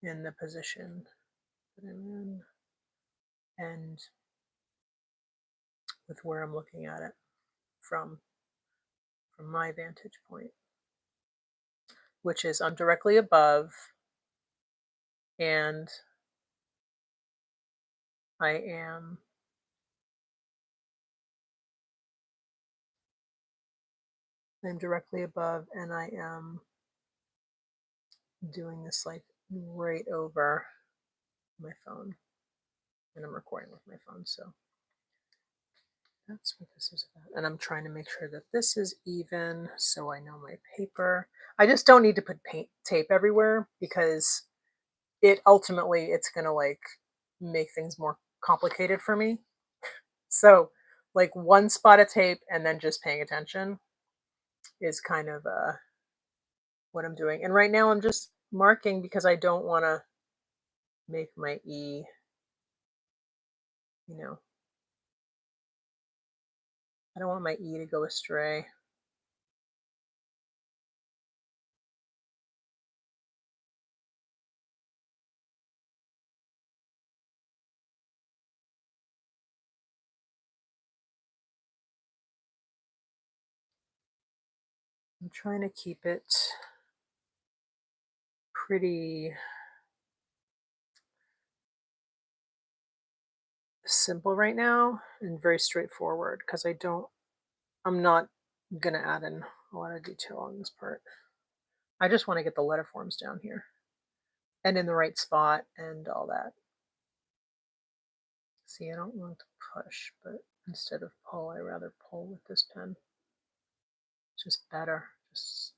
in the position that I'm in and with where I'm looking at it from my vantage point, which is I'm directly above, and I'm directly above, and I am doing this like right over my phone, and I'm recording with my phone, so that's what this is about. And I'm trying to make sure that this is even so I know my paper. I just don't need to put paint tape everywhere, because it's gonna like make things more complicated for me. So like one spot of tape and then just paying attention is kind of what I'm doing. And right now I'm just marking because I don't want to make my E, I don't want my E to go astray. I'm trying to keep it pretty simple right now and very straightforward, because I'm not gonna add in a lot of detail on this part. I just want to get the letter forms down here and in the right spot and all that. See, I don't want to push, but instead of pull, I rather pull with this pen. It's just better. Just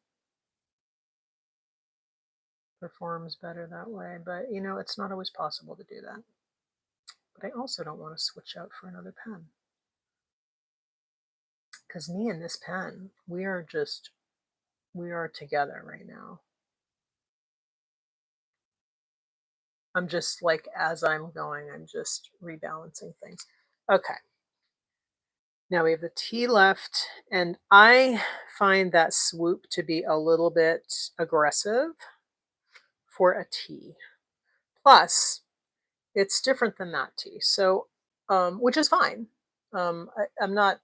performs better that way. But it's not always possible to do that. But I also don't want to switch out for another pen, because me and this pen, we are together right now. I'm just like, as I'm going, I'm just rebalancing things. Okay. Now we have the T left, and I find that swoop to be a little bit aggressive for a T. Plus, it's different than that T, so which is fine. I'm not,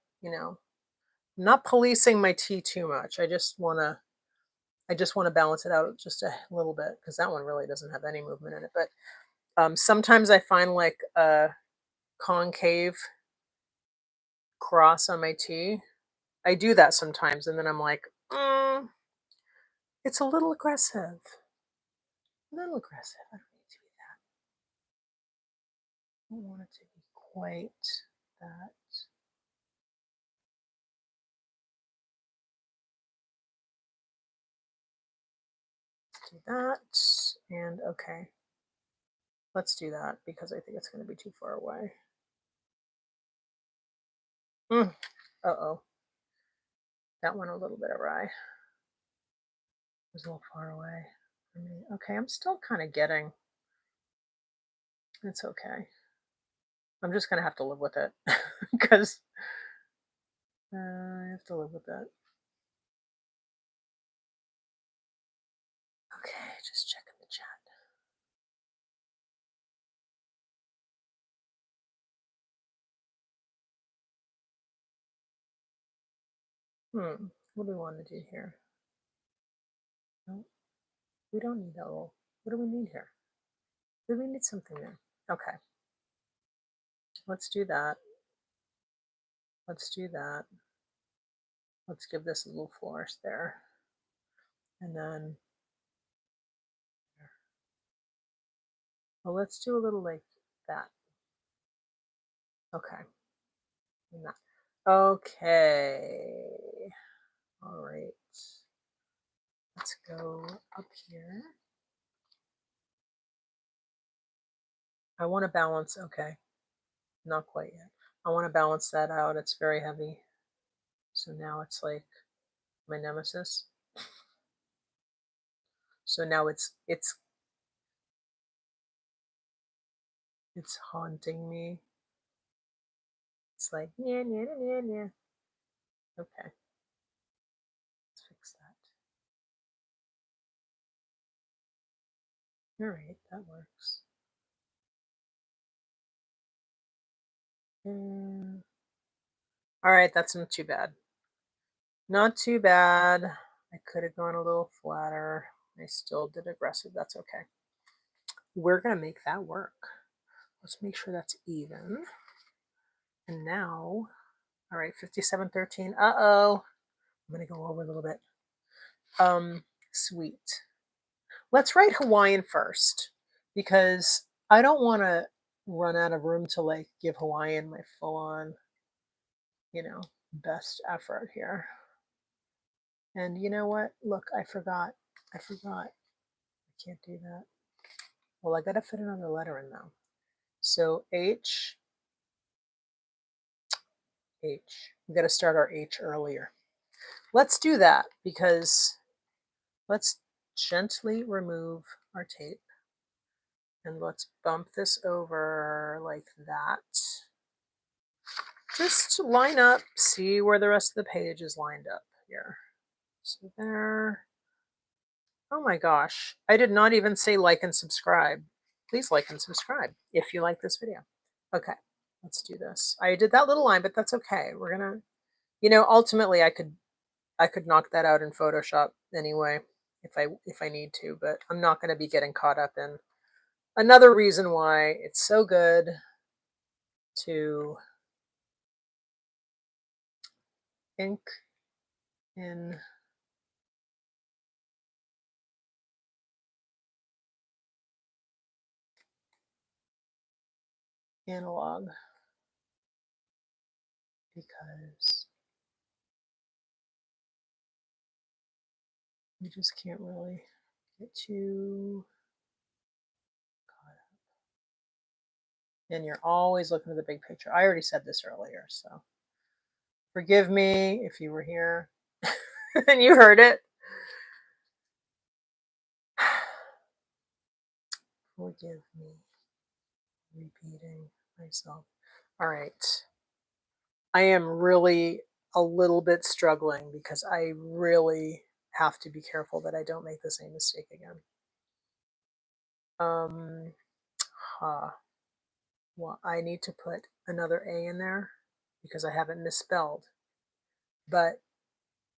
not policing my T too much. I just want to balance it out just a little bit, because that one really doesn't have any movement in it. But sometimes I find like a concave cross on my T. I do that sometimes, and then I'm like, it's a little aggressive. A little aggressive. I don't need to be that. I don't want it to be quite that. Do that, and okay. Let's do that because I think it's going to be too far away. Uh-oh. That went a little bit awry. It was a little far away for me. Okay, I'm still kind of getting. It's okay. I'm just going to have to live with it because I have to live with it. Okay, just checking the chat. What do we want to do here? No, we don't need that little. What do we need here? Do we need something new? Okay. Let's do that. Let's do that. Let's give this a little flourish there. And then, well, let's do a little like that. Okay. And that. Okay. All right. Let's go up here. I want to balance. Okay. Not quite yet. I want to balance that out. It's very heavy. So now it's like my nemesis. So now it's haunting me. It's like yeah. Okay. Let's fix that. All right, that works. All right, that's not too bad. Not too bad. I could have gone a little flatter. I still did aggressive. That's okay. We're going to make that work. Let's make sure that's even. And now, all right, 5713. Uh-oh. I'm going to go over a little bit. Sweet. Let's write Hawaiian first because I don't want to run out of room to like give Hawaiian my full on, best effort here. And you know what? Look, I forgot. I can't do that. Well, I got to fit another letter in now. So H. We got to start our H earlier. Let's do that because let's gently remove our tape and let's bump this over like that. Just line up, see where the rest of the page is lined up here. So there. Oh my gosh, I did not even say like and subscribe. Please like and subscribe if you like this video. Okay, let's do this. I did that little line, but that's okay. We're gonna, ultimately I could knock that out in Photoshop anyway if I need to, but I'm not going to be getting caught up in another reason why it's so good to ink in analog because you just can't really get too caught up. And you're always looking at the big picture. I already said this earlier, so forgive me if you were here and you heard it. Forgive me repeating myself. All right. I am really a little bit struggling because I really have to be careful that I don't make the same mistake again. Well, I need to put another A in there because I haven't misspelled. But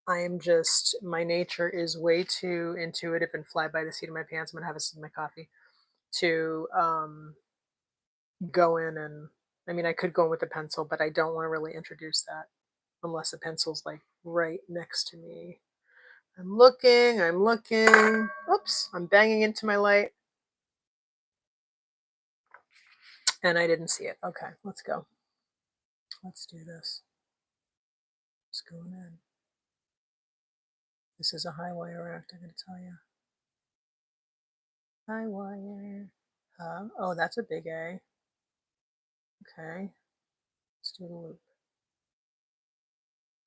I am just, my nature is way too intuitive and fly by the seat of my pants. I'm going to have a sip of my coffee to go in and, I mean, I could go in with a pencil, but I don't want to really introduce that unless the pencil's like right next to me. I'm looking. Oops, I'm banging into my light. And I didn't see it. Okay, let's go. Let's do this. Just going in. This is a high wire act, I'm going to tell you. High wire. Oh, that's a big A. Okay. Let's do the loop.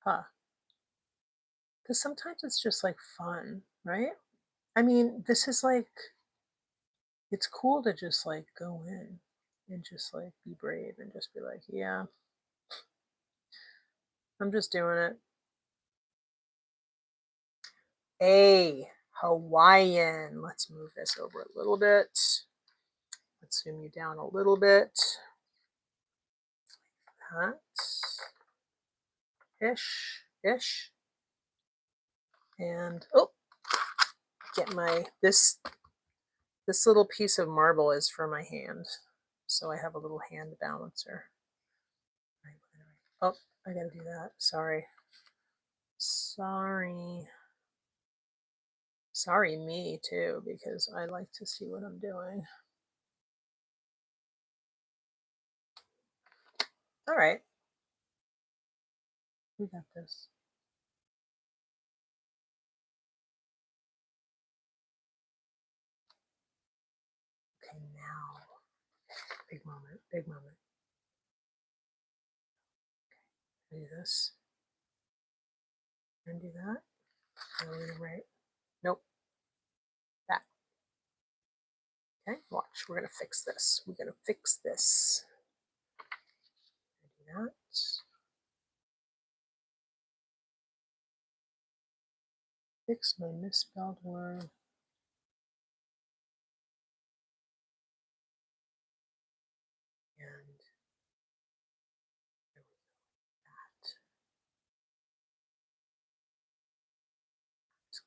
Huh. Because sometimes it's just like fun, right? I mean, this is like, it's cool to just like go in and just like be brave and just be like, yeah, I'm just doing it. A, Hawaiian. Let's move this over a little bit. Let's zoom you down a little bit. That. Ish. And, oh, get my, this little piece of marble is for my hand. So I have a little hand balancer. Oh, I gotta do that. Sorry. Sorry me too, because I like to see what I'm doing. All right. We got this. Okay, now. Big moment, big moment. Okay, do this. And do that. And we're gonna write, nope, that. Okay, watch, we're gonna fix this. We're gonna fix this. Do that. Fix my misspelled word. And there we go. That. That's good.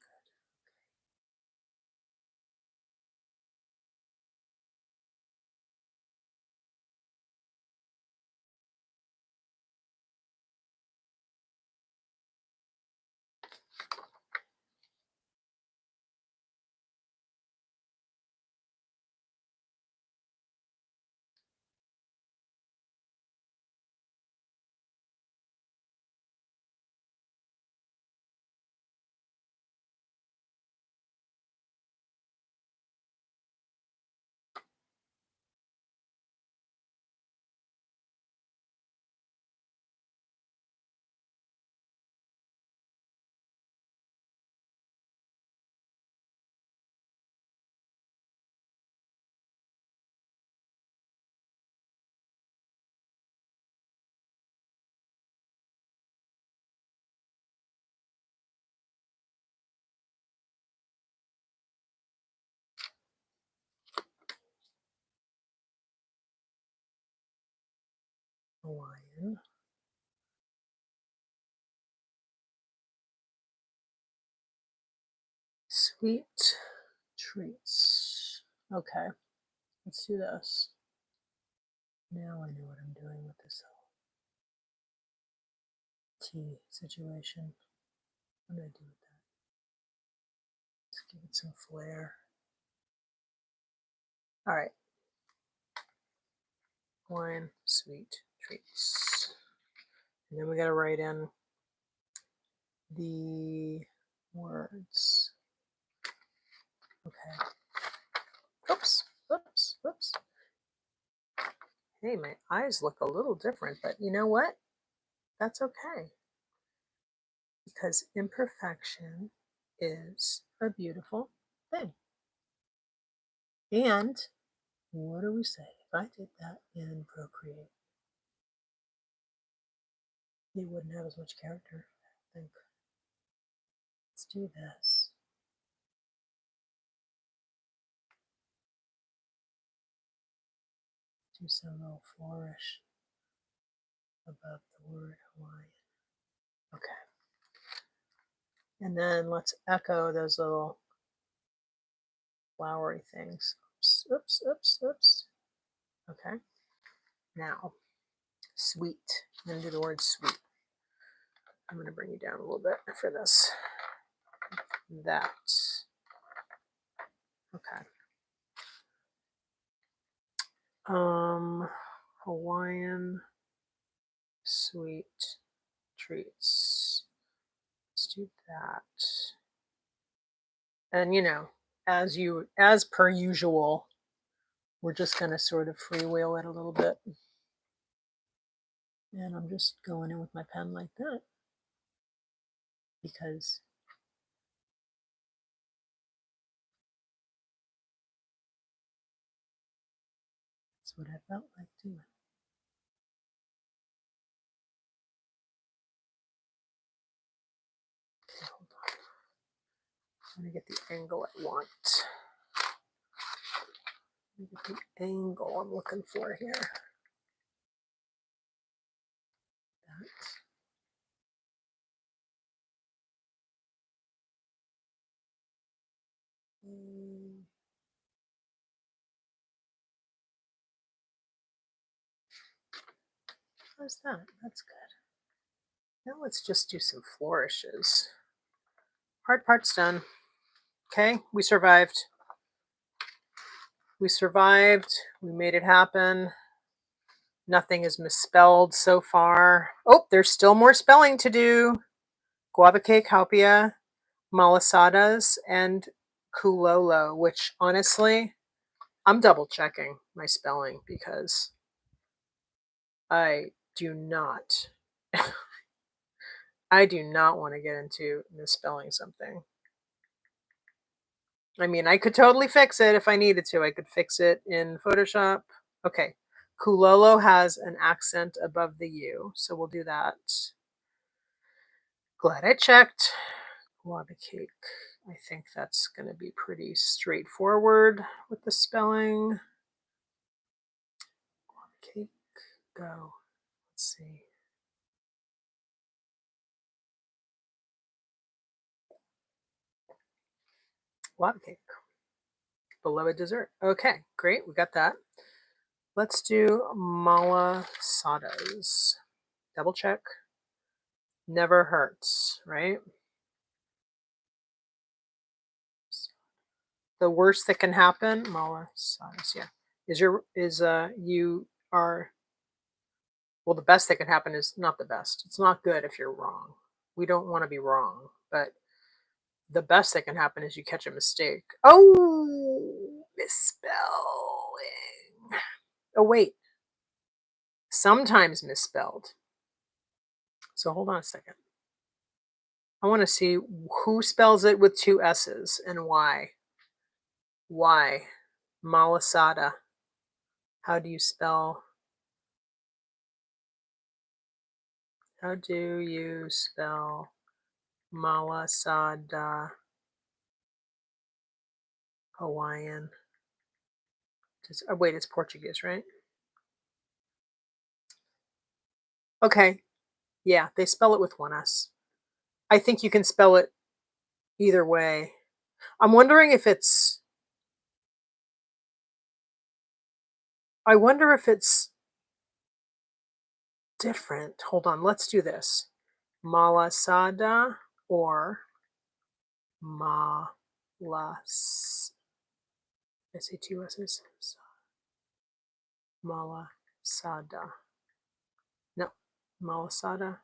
Hawaiian. Sweet treats. Okay, let's do this. Now I know what I'm doing with this whole tea situation. What do I do with that? Let's give it some flair. All right. Wine, sweet treats. And then we got to write in the words. Okay. Oops. Hey, my eyes look a little different, but you know what? That's okay. Because imperfection is a beautiful thing. And what do we say? If I did that in Procreate, it wouldn't have as much character, I think. Let's do this. Do some little flourish above the word Hawaiian. Okay. And then let's echo those little flowery things. Oops. Okay. Now, sweet. I'm going to do the word sweet. I'm going to bring you down a little bit for this. That. Okay. Hawaiian sweet treats. Let's do that. And you know, as per usual, we're just going to sort of freewheel it a little bit. And I'm just going in with my pen like that because that's what I felt like doing. Okay, hold on. I'm going to get the angle I want. Get the angle I'm looking for here. How's that? That's good. Now let's just do some flourishes. Hard part's done. Okay, we survived. We survived. We made it happen. Nothing is misspelled so far. Oh, there's still more spelling to do. Guava cake, halpia, malasadas, and kulolo, which honestly, I'm double checking my spelling because I do not I do not want to get into misspelling something. I mean, I could totally fix it if I needed to. I could fix it in Photoshop. Okay. Kulolo has an accent above the U, so we'll do that. Glad I checked. Guava cake. I think that's going to be pretty straightforward with the spelling. Guava cake. Go. Let's see. Guava cake. Beloved dessert. Okay, great. We got that. Let's do malasadas. Double check. Never hurts, right? The worst that can happen, malasadas, yeah, you are, well, the best that can happen is not the best. It's not good if you're wrong. We don't want to be wrong, but the best that can happen is you catch a mistake. Oh, misspelling. Oh, wait. Sometimes misspelled. So hold on a second. I want to see who spells it with two S's and why. Why? Malasada. How do you spell? How do you spell malasada? Hawaiian. Oh, wait, it's Portuguese, right? Okay. Yeah, they spell it with one S. I think you can spell it either way. I'm wondering if it's... I wonder if it's different. Hold on, let's do this. Malasada or malas. I say two S's. Malasada. No, malasada.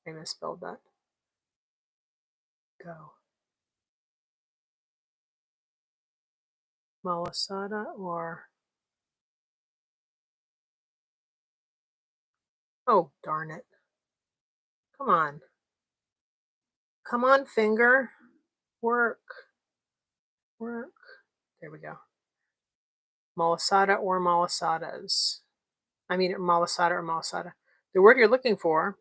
I misspelled that. Go. Malasada or... Oh, darn it. Come on. Come on, finger. Work. Work. There we go. Malasada or malasadas. I mean, malasada or malasada. The word you're looking for,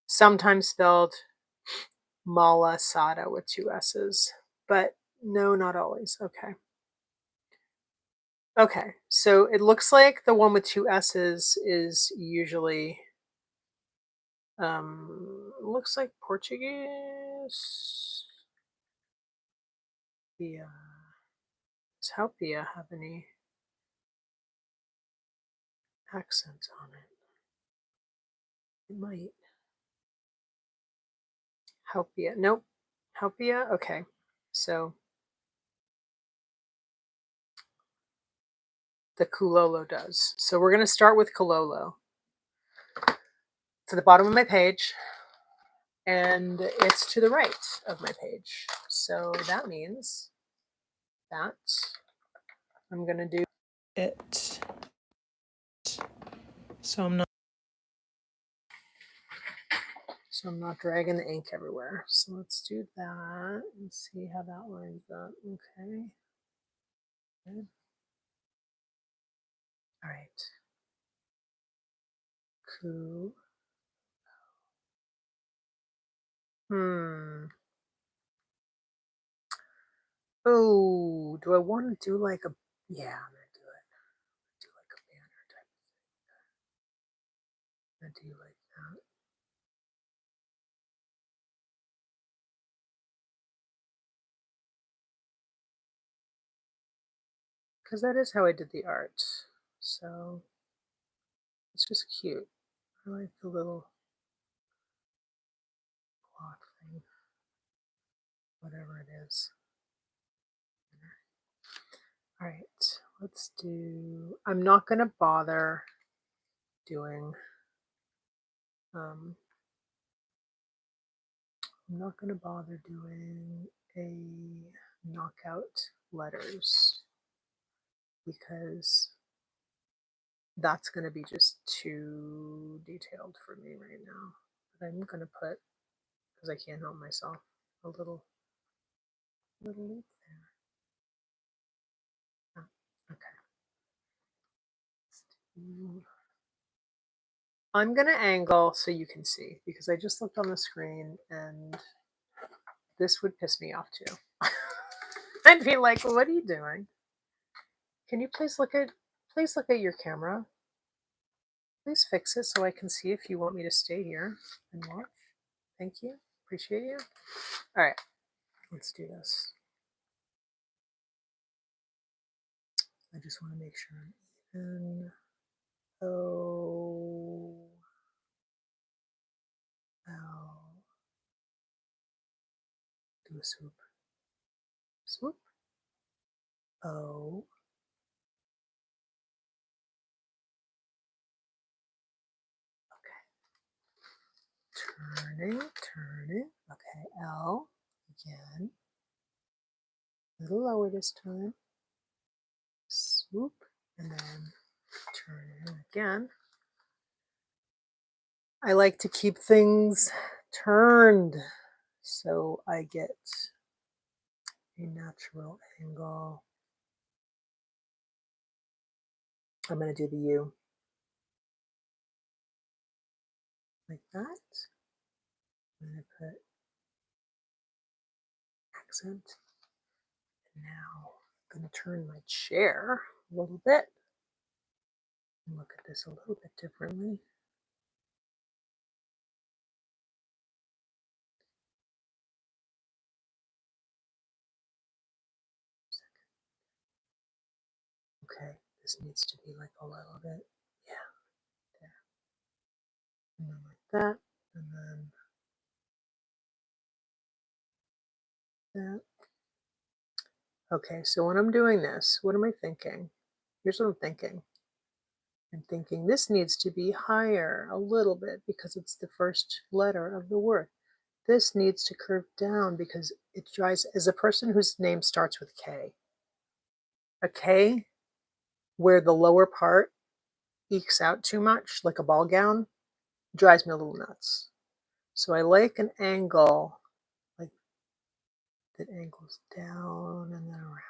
sometimes spelled malasada with two S's, but no, not always. Okay. Okay, so it looks like the one with two S's is usually, looks like Portuguese. Yeah. Does halpia have any accent on it? It might. Halpia. Nope. Halpia? Okay. So the kulolo does. So we're going to start with kulolo. To the bottom of my page, and it's to the right of my page. So that means that. I'm going to do it so I'm not dragging the ink everywhere. So let's do that and see how that lines up. Okay. Good. All right. Cool. Oh, do I want to do like a, yeah, I'm going to do it. Do like a banner type of thing. I'm going to do like that. Because that is how I did the art. So it's just cute. I like the little clock thing, whatever it is. All right, let's do, I'm not going to bother doing, I'm not going to bother doing a knockout letters because that's going to be just too detailed for me right now. But I'm going to put, because I can't help myself, a little leaf there. Oh, okay. I'm going to angle so you can see because I just looked on the screen and this would piss me off too. I'd be like, what are you doing? Can you please look at your camera? Please fix it so I can see if you want me to stay here and watch. Thank you. Appreciate you. All right, let's do this. I just want to make sure I'm even. O, L. Do a swoop. Swoop. O. Okay. Turning. Okay, L. Again. A little lower this time. Swoop. And then turn again. I like to keep things turned so I get a natural angle. I'm going to do the U like that. I'm going to put accent. And now I'm going to turn my chair a little bit and look at this a little bit differently. Okay, this needs to be like a little bit, yeah, there. And then like that, and then that. Okay, so when I'm doing this, what am I thinking? Here's what I'm thinking. I'm thinking this needs to be higher a little bit because it's the first letter of the word. This needs to curve down because it drives, as a person whose name starts with K, a K where the lower part ekes out too much, like a ball gown, drives me a little nuts. So I like an angle like that angles down and then around.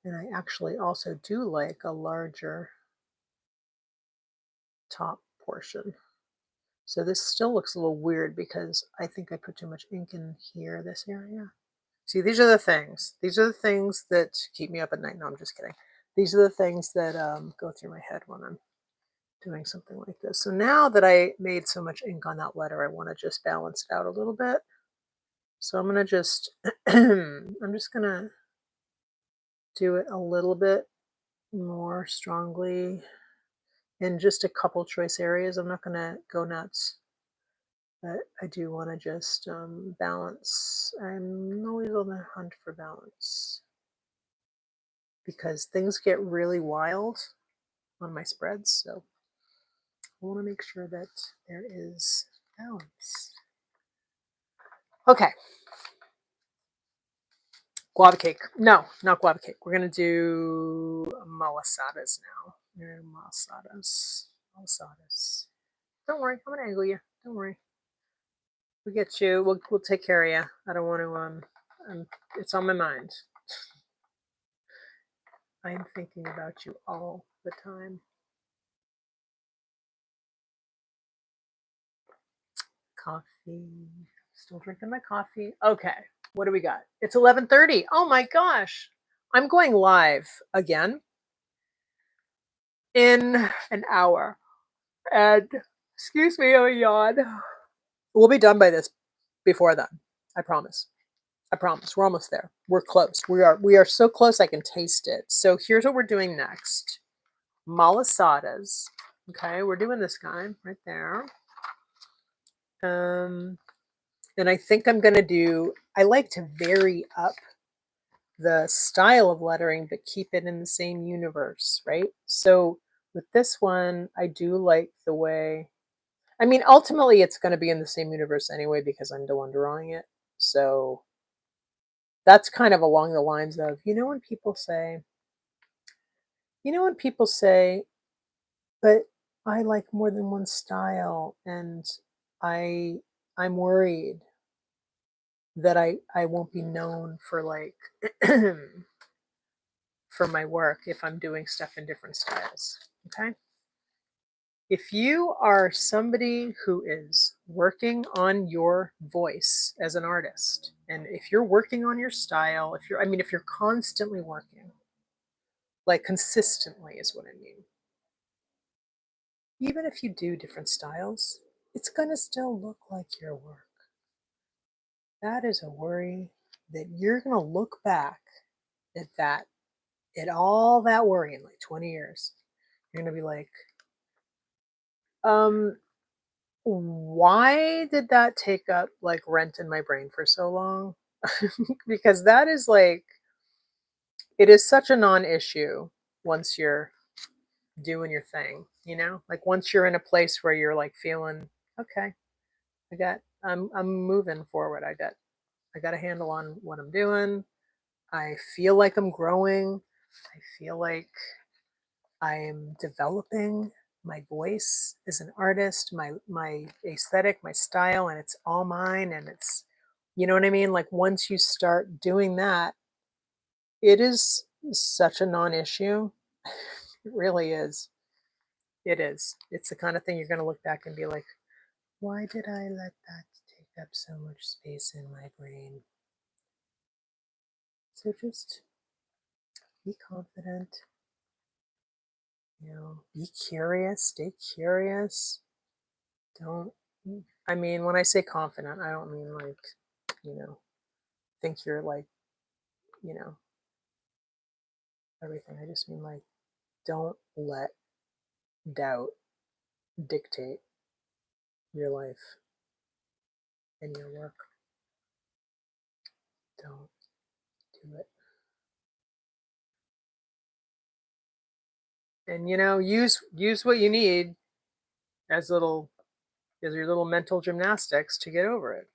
And I actually also do like a larger top portion. So this still looks a little weird because I think I put too much ink in here, this area. See, these are the things. These are the things that keep me up at night. No, I'm just kidding. These are the things that go through my head when I'm doing something like this. So now that I made so much ink on that letter, I want to just balance it out a little bit. So I'm going to just, I'm just going to do it a little bit more strongly in just a couple choice areas. I'm not going to go nuts, but I do want to just balance. I'm always on the hunt for balance because things get really wild on my spreads. So I want to make sure that there is balance. Okay. Guava cake. No, not guava cake. We're gonna do malasadas now. Malasadas. Malasadas. Don't worry, I'm gonna angle you. Don't worry. We'll get you. We'll take care of you. I don't want to. It's on my mind. I am thinking about you all the time. Coffee. Still drinking my coffee. Okay. What do we got? It's 11:30. Oh my gosh. I'm going live again in an hour. And excuse me, oh yawn. We'll be done by this before then. I promise. I promise. We're almost there. We're close. We are so close I can taste it. So here's what we're doing next. Malasadas. Okay, we're doing this guy right there. And I think I'm gonna do, I like to vary up the style of lettering but keep it in the same universe, right? So with this one, I do like the way, I mean, ultimately it's going to be in the same universe anyway because I'm the one drawing it. So that's kind of along the lines of, when people say, but I like more than one style and I I'm worried that I won't be known for like for my work if I'm doing stuff in different styles. Okay? If you are somebody who is working on your voice as an artist, and if you're working on your style, if you're constantly working, like consistently is what I mean, even if you do different styles, it's going to still look like your work. That is a worry that you're going to look back at all that worry in like 20 years. You're going to be like, why did that take up like rent in my brain for so long? Because that is like, it is such a non-issue once you're doing your thing, like once you're in a place where you're like feeling, okay, I'm moving forward. I got a handle on what I'm doing. I feel like I'm growing. I feel like I'm developing my voice as an artist, my aesthetic, my style, and it's all mine. And it's, you know what I mean? Like once you start doing that, it is such a non-issue. It really is. It is. It's the kind of thing you're going to look back and be like, why did I let that take up so much space in my brain? So just be confident, be curious, stay curious. Don't, I mean, when I say confident, I don't mean like, think you're like, you know, everything. I just mean like, don't let doubt dictate your life and your work. Don't do it. And use what you need as your little mental gymnastics to get over it.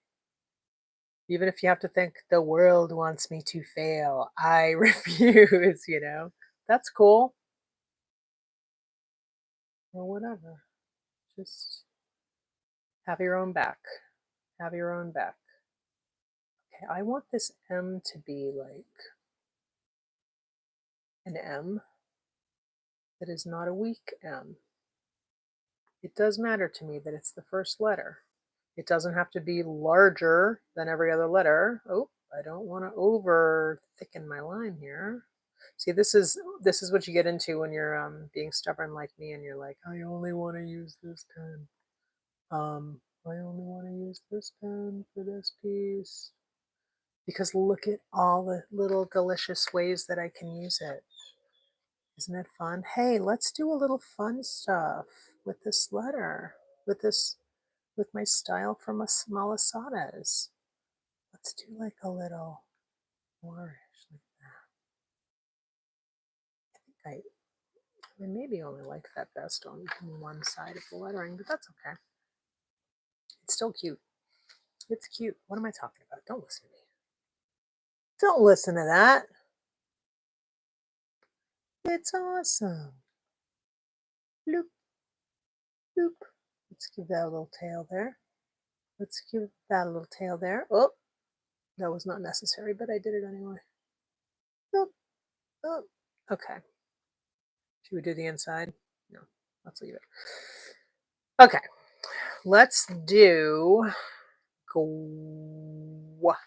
Even if you have to think the world wants me to fail, I refuse, That's cool. Or whatever. Just have your own back. Have your own back. Okay, I want this M to be like an M that is not a weak M. It does matter to me that it's the first letter. It doesn't have to be larger than every other letter. Oh, I don't want to over thicken my line here. See, this is what you get into when you're being stubborn like me and you're like, I only want to use this pen. I only want to use this pen for this piece. Because look at all the little delicious ways that I can use it. Isn't it fun? Hey, let's do a little fun stuff with this letter, with my style from Malasadas. Let's do like a little flourish like that. I maybe only like that best on one side of the lettering, but that's okay. It's still cute. It's cute. What am I talking about? Don't listen to me. Don't listen to that. It's awesome. Bloop, bloop. Let's give that a little tail there. Let's give that a little tail there. Oh, that was not necessary, but I did it anyway. Oh, oh. Okay. Should we do the inside? No, let's leave it. Okay, let's do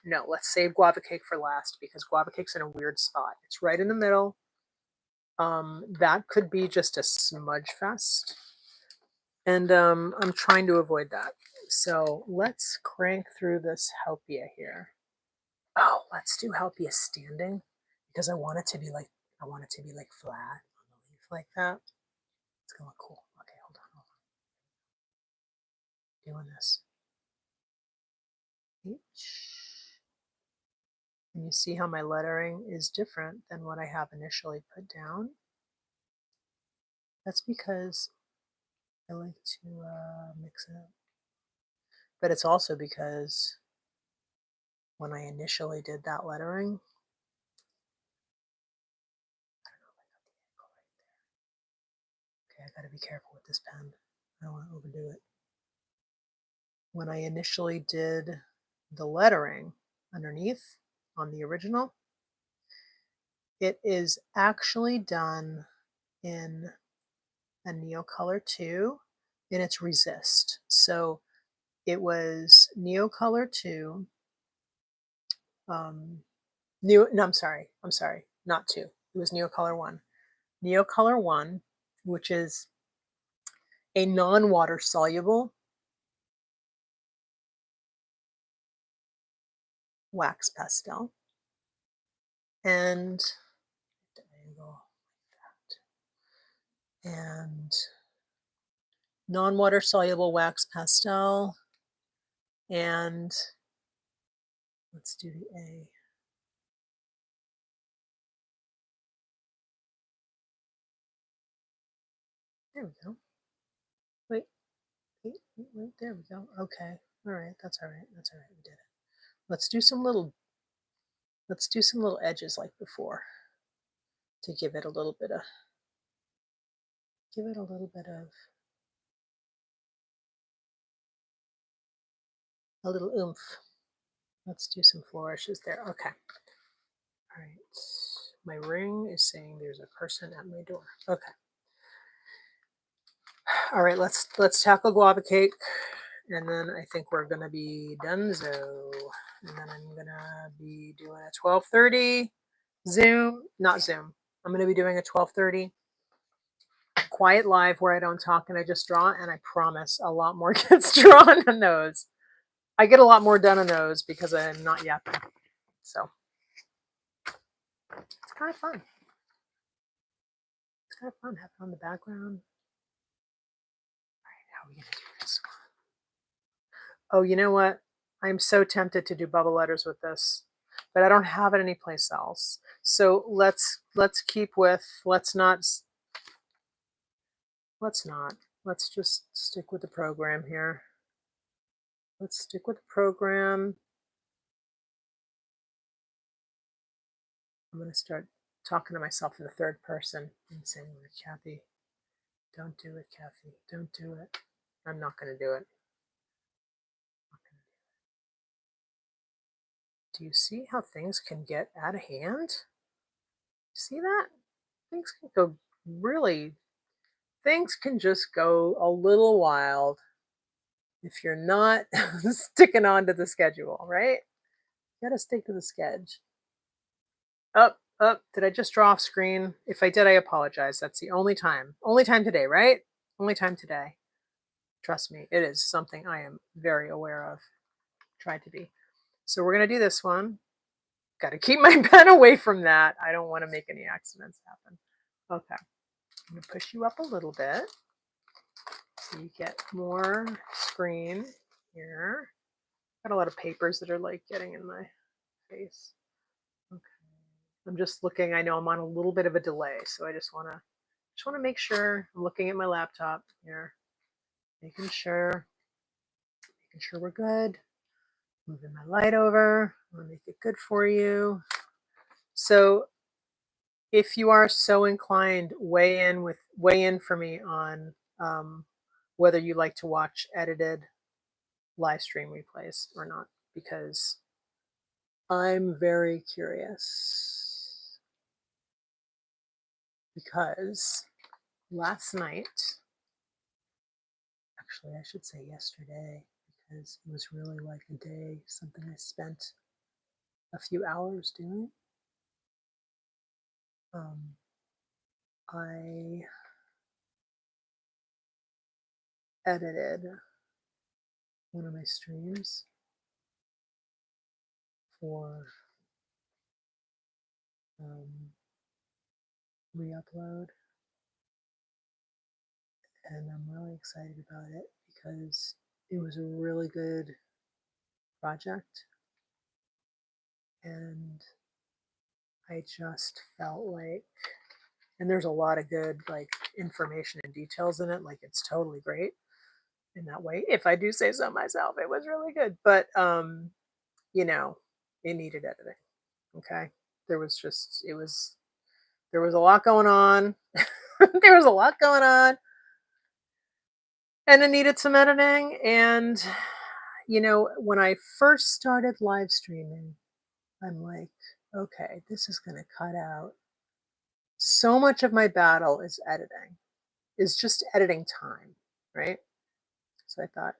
no, let's save guava cake for last because guava cake's in a weird spot. It's right in the middle. That could be just a smudge fest. And I'm trying to avoid that. So let's crank through this Helpia here. Oh, let's do Helpia standing because I want it to be like flat on the leaf like that. It's gonna look cool. Okay, hold on. Doing this. And you see how my lettering is different than what I have initially put down. That's because I like to mix it up. But it's also because when I initially did that lettering, okay, I gotta be careful with this pen. I don't want to overdo it. When I initially did the lettering underneath on the original, it is actually done in a Neocolor 2 and it's Resist. So it was Neocolor 2, I'm sorry, not 2. It was Neocolor 1. Neocolor 1, which is a non-water soluble wax pastel. And non-water soluble wax pastel. And let's do the A. There we go. Wait, there we go. Okay. All right. That's all right. That's all right. We did it. Let's do some little edges like before to give it a little bit of a little oomph. Let's do some flourishes there. Okay. All right. My ring is saying there's a person at my door. Okay. All right, let's tackle guava cake, and then I think we're gonna be donezo. And then I'm gonna be doing a 12:30 Zoom, not Zoom. I'm gonna be doing a 12:30 quiet live where I don't talk and I just draw, and I promise a lot more gets drawn on those. I get a lot more done on those because I'm not yapping. So it's kind of fun. It's kind of fun having on the background. All right, how are we gonna do this one? Oh, you know what? I'm so tempted to do bubble letters with this, but I don't have it anyplace else. So let's keep with let's just stick with the program here. Let's stick with the program. I'm going to start talking to myself in the third person and saying, Kathy, don't do it, Kathy, don't do it. I'm not going to do it. Do you see how things can get out of hand? See that? Things can go things can just go a little wild if you're not sticking on to the schedule, right? You gotta stick to the schedule. Did I just draw off screen? If I did, I apologize. That's the only time today, right? Only time today. Trust me, it is something I am very aware of. Try to be. So we're gonna do this one. Got to keep my pen away from that. I don't want to make any accidents happen. Okay, I'm gonna push you up a little bit so you get more screen here. Got a lot of papers that are like getting in my face. Okay, I'm just looking. I know I'm on a little bit of a delay, so I just want to make sure I'm looking at my laptop here, making sure we're good. Moving my light over. I'm gonna make it good for you. So if you are so inclined, weigh in for me on whether you like to watch edited live stream replays or not, because I'm very curious. Because last night, actually, I should say yesterday, because it was really like a day, something I spent a few hours doing. I edited one of my streams for re-upload, and I'm really excited about it because it was a really good project, and I just felt like, and there's a lot of good like information and details in it, like it's totally great in that way. If I do say so myself, it was really good, but you know, it needed editing. Okay, there was just there was a lot going on. There was a lot going on, and it needed some editing. And you know, when I first started live streaming, I'm like, okay, this is going to cut out so much of my battle is editing, is just editing time, right? So I thought,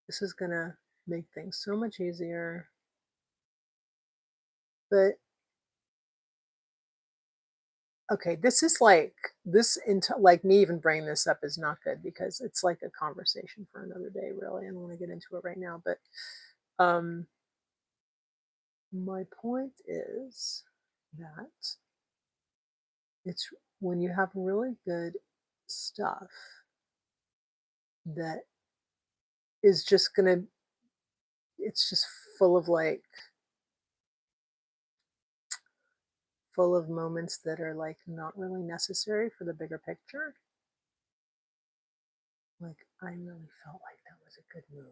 this is going to make things so much easier. But okay, this is like, like me even bringing this up is not good because it's like a conversation for another day, really. I don't want to get into it right now, but my point is that it's when you have really good stuff that is just gonna, it's just full of like, full of moments that are like not really necessary for the bigger picture. Like, I really felt like that was a good move.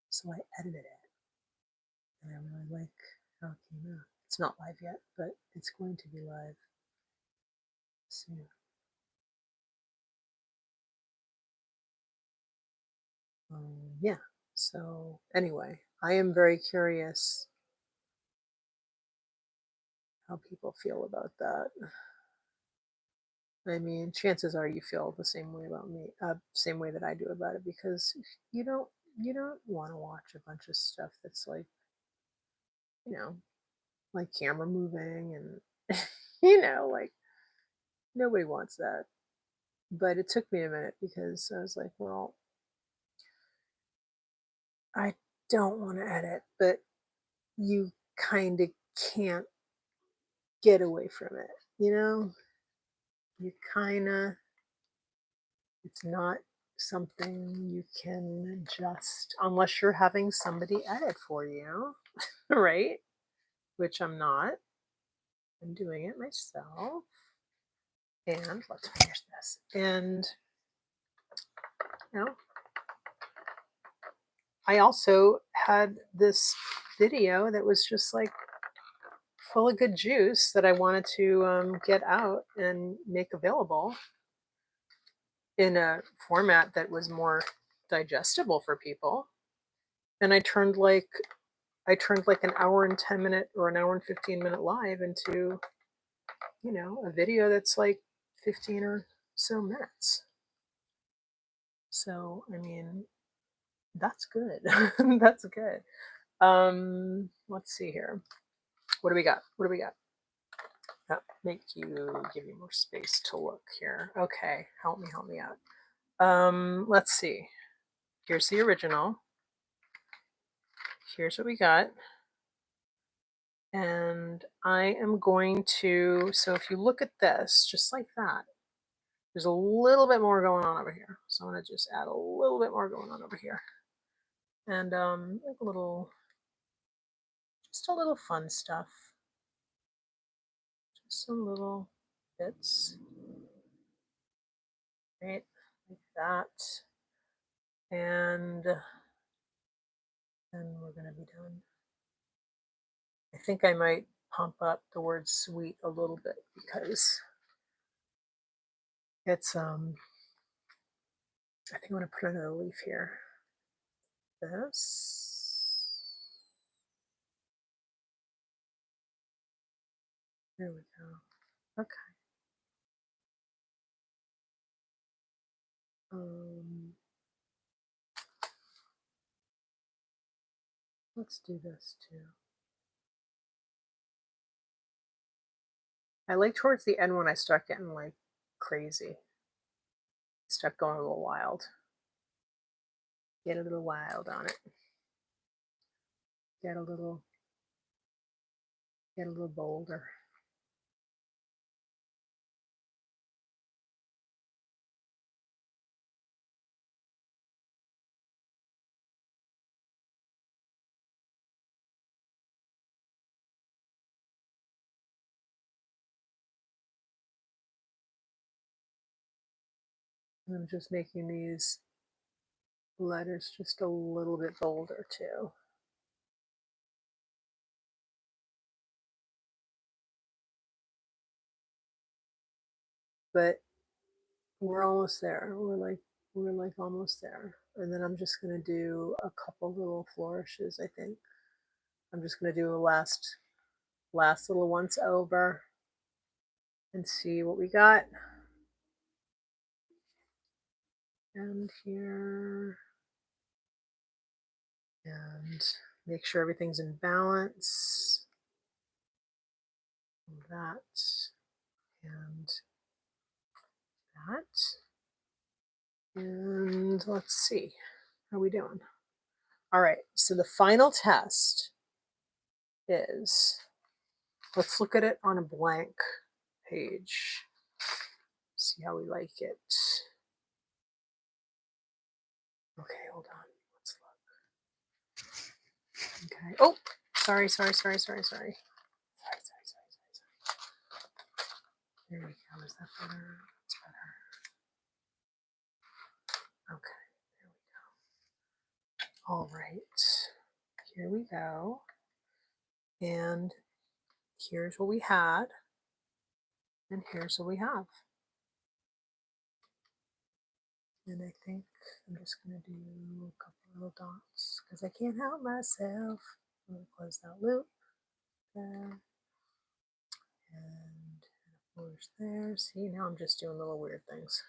So I edited it. And I really like how it came out. It's not live yet, but it's going to be live soon. Yeah. So anyway, I am very curious how people feel about that. I mean, chances are you feel the same way about me, same way that I do about it, because you don't you don't want to watch a bunch of stuff that's like, you know, like camera moving and you know, like nobody wants that. But it took me a minute because I was like, well, I don't want to edit, but you kind of can't get away from it, you know? You kind of, it's not something you can just, unless you're having somebody edit for you, right? Which I'm not. I'm doing it myself. And let's finish this. And, you know, I also had this video that was just like full of good juice that I wanted to get out and make available in a format that was more digestible for people. And I turned like an hour and 10 minute or an hour and 15 minute live into, you know, a video that's like 15 or so minutes. So I mean, that's good. That's good. Let's see here. What do we got? What do we got? Give you more space to look here. Okay, help me out. Let's see. Here's the original. Here's what we got. And I am going to, so if you look at this, just like that, there's a little bit more going on over here. So I'm going to just add a little bit more going on over here. And like just a little fun stuff. Just some little bits. Right, like that. And then we're going to be done. I think I might pump up the word sweet a little bit because it's I think I'm gonna put another leaf here. This. There we go. Okay. Let's do this too. I like towards the end when I start getting like crazy. Start going a little wild. Get a little wild on it. Get a little bolder. I'm just making these letters just a little bit bolder too. But we're almost there. We're like almost there. And then I'm just gonna do a couple little flourishes, I think. I'm just gonna do a last little once over and see what we got. And here. And make sure everything's in balance. That and that. And let's see, how are we doing? All right, so the final test is, let's look at it on a blank page. See how we like it. Okay, hold on. Let's look. Okay. Oh, sorry. There we go. Is that better? That's better. Okay, there we go. All right, here we go. And here's what we had. And here's what we have. And I think I'm just going to do a couple little dots because I can't help myself. I'm going to close that loop there. And of course there. See, now I'm just doing little weird things.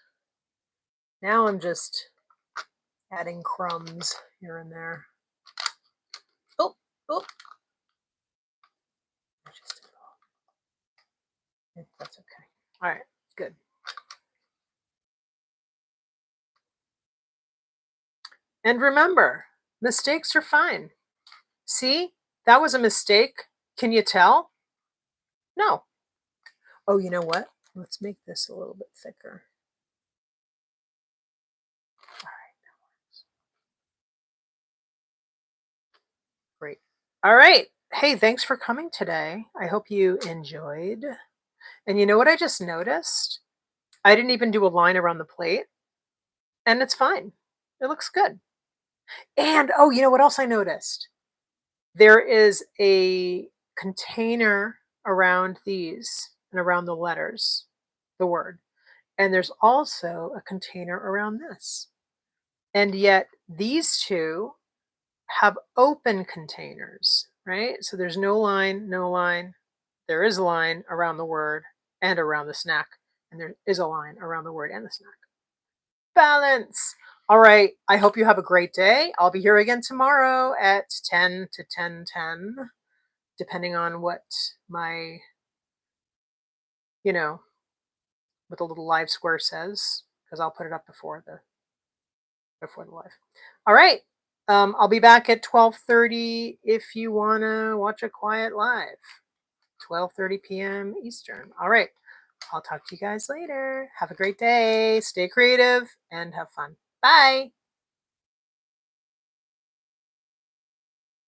Now I'm just adding crumbs here and there. Oh. I just did all. That's okay. All right, good. And remember, mistakes are fine. See, that was a mistake. Can you tell? No. Oh, you know what? Let's make this a little bit thicker. All right, that works. Great. All right. Hey, thanks for coming today. I hope you enjoyed. And you know what I just noticed? I didn't even do a line around the plate, and it's fine. It looks good. And oh, you know what else I noticed? There is a container around these and around the letters, the word. And there's also a container around this. And yet these two have open containers, right? So there's no line, no line. There is a line around the word and around the snack. And there is a line around the word and the snack. Balance. All right. I hope you have a great day. I'll be here again tomorrow at 10 to 10:10, depending on what my, what the little live square says, because I'll put it up before the live. All right. I'll be back at 12:30 if you want to watch a quiet live. 12:30 p.m. Eastern. All right. I'll talk to you guys later. Have a great day. Stay creative and have fun. Bye.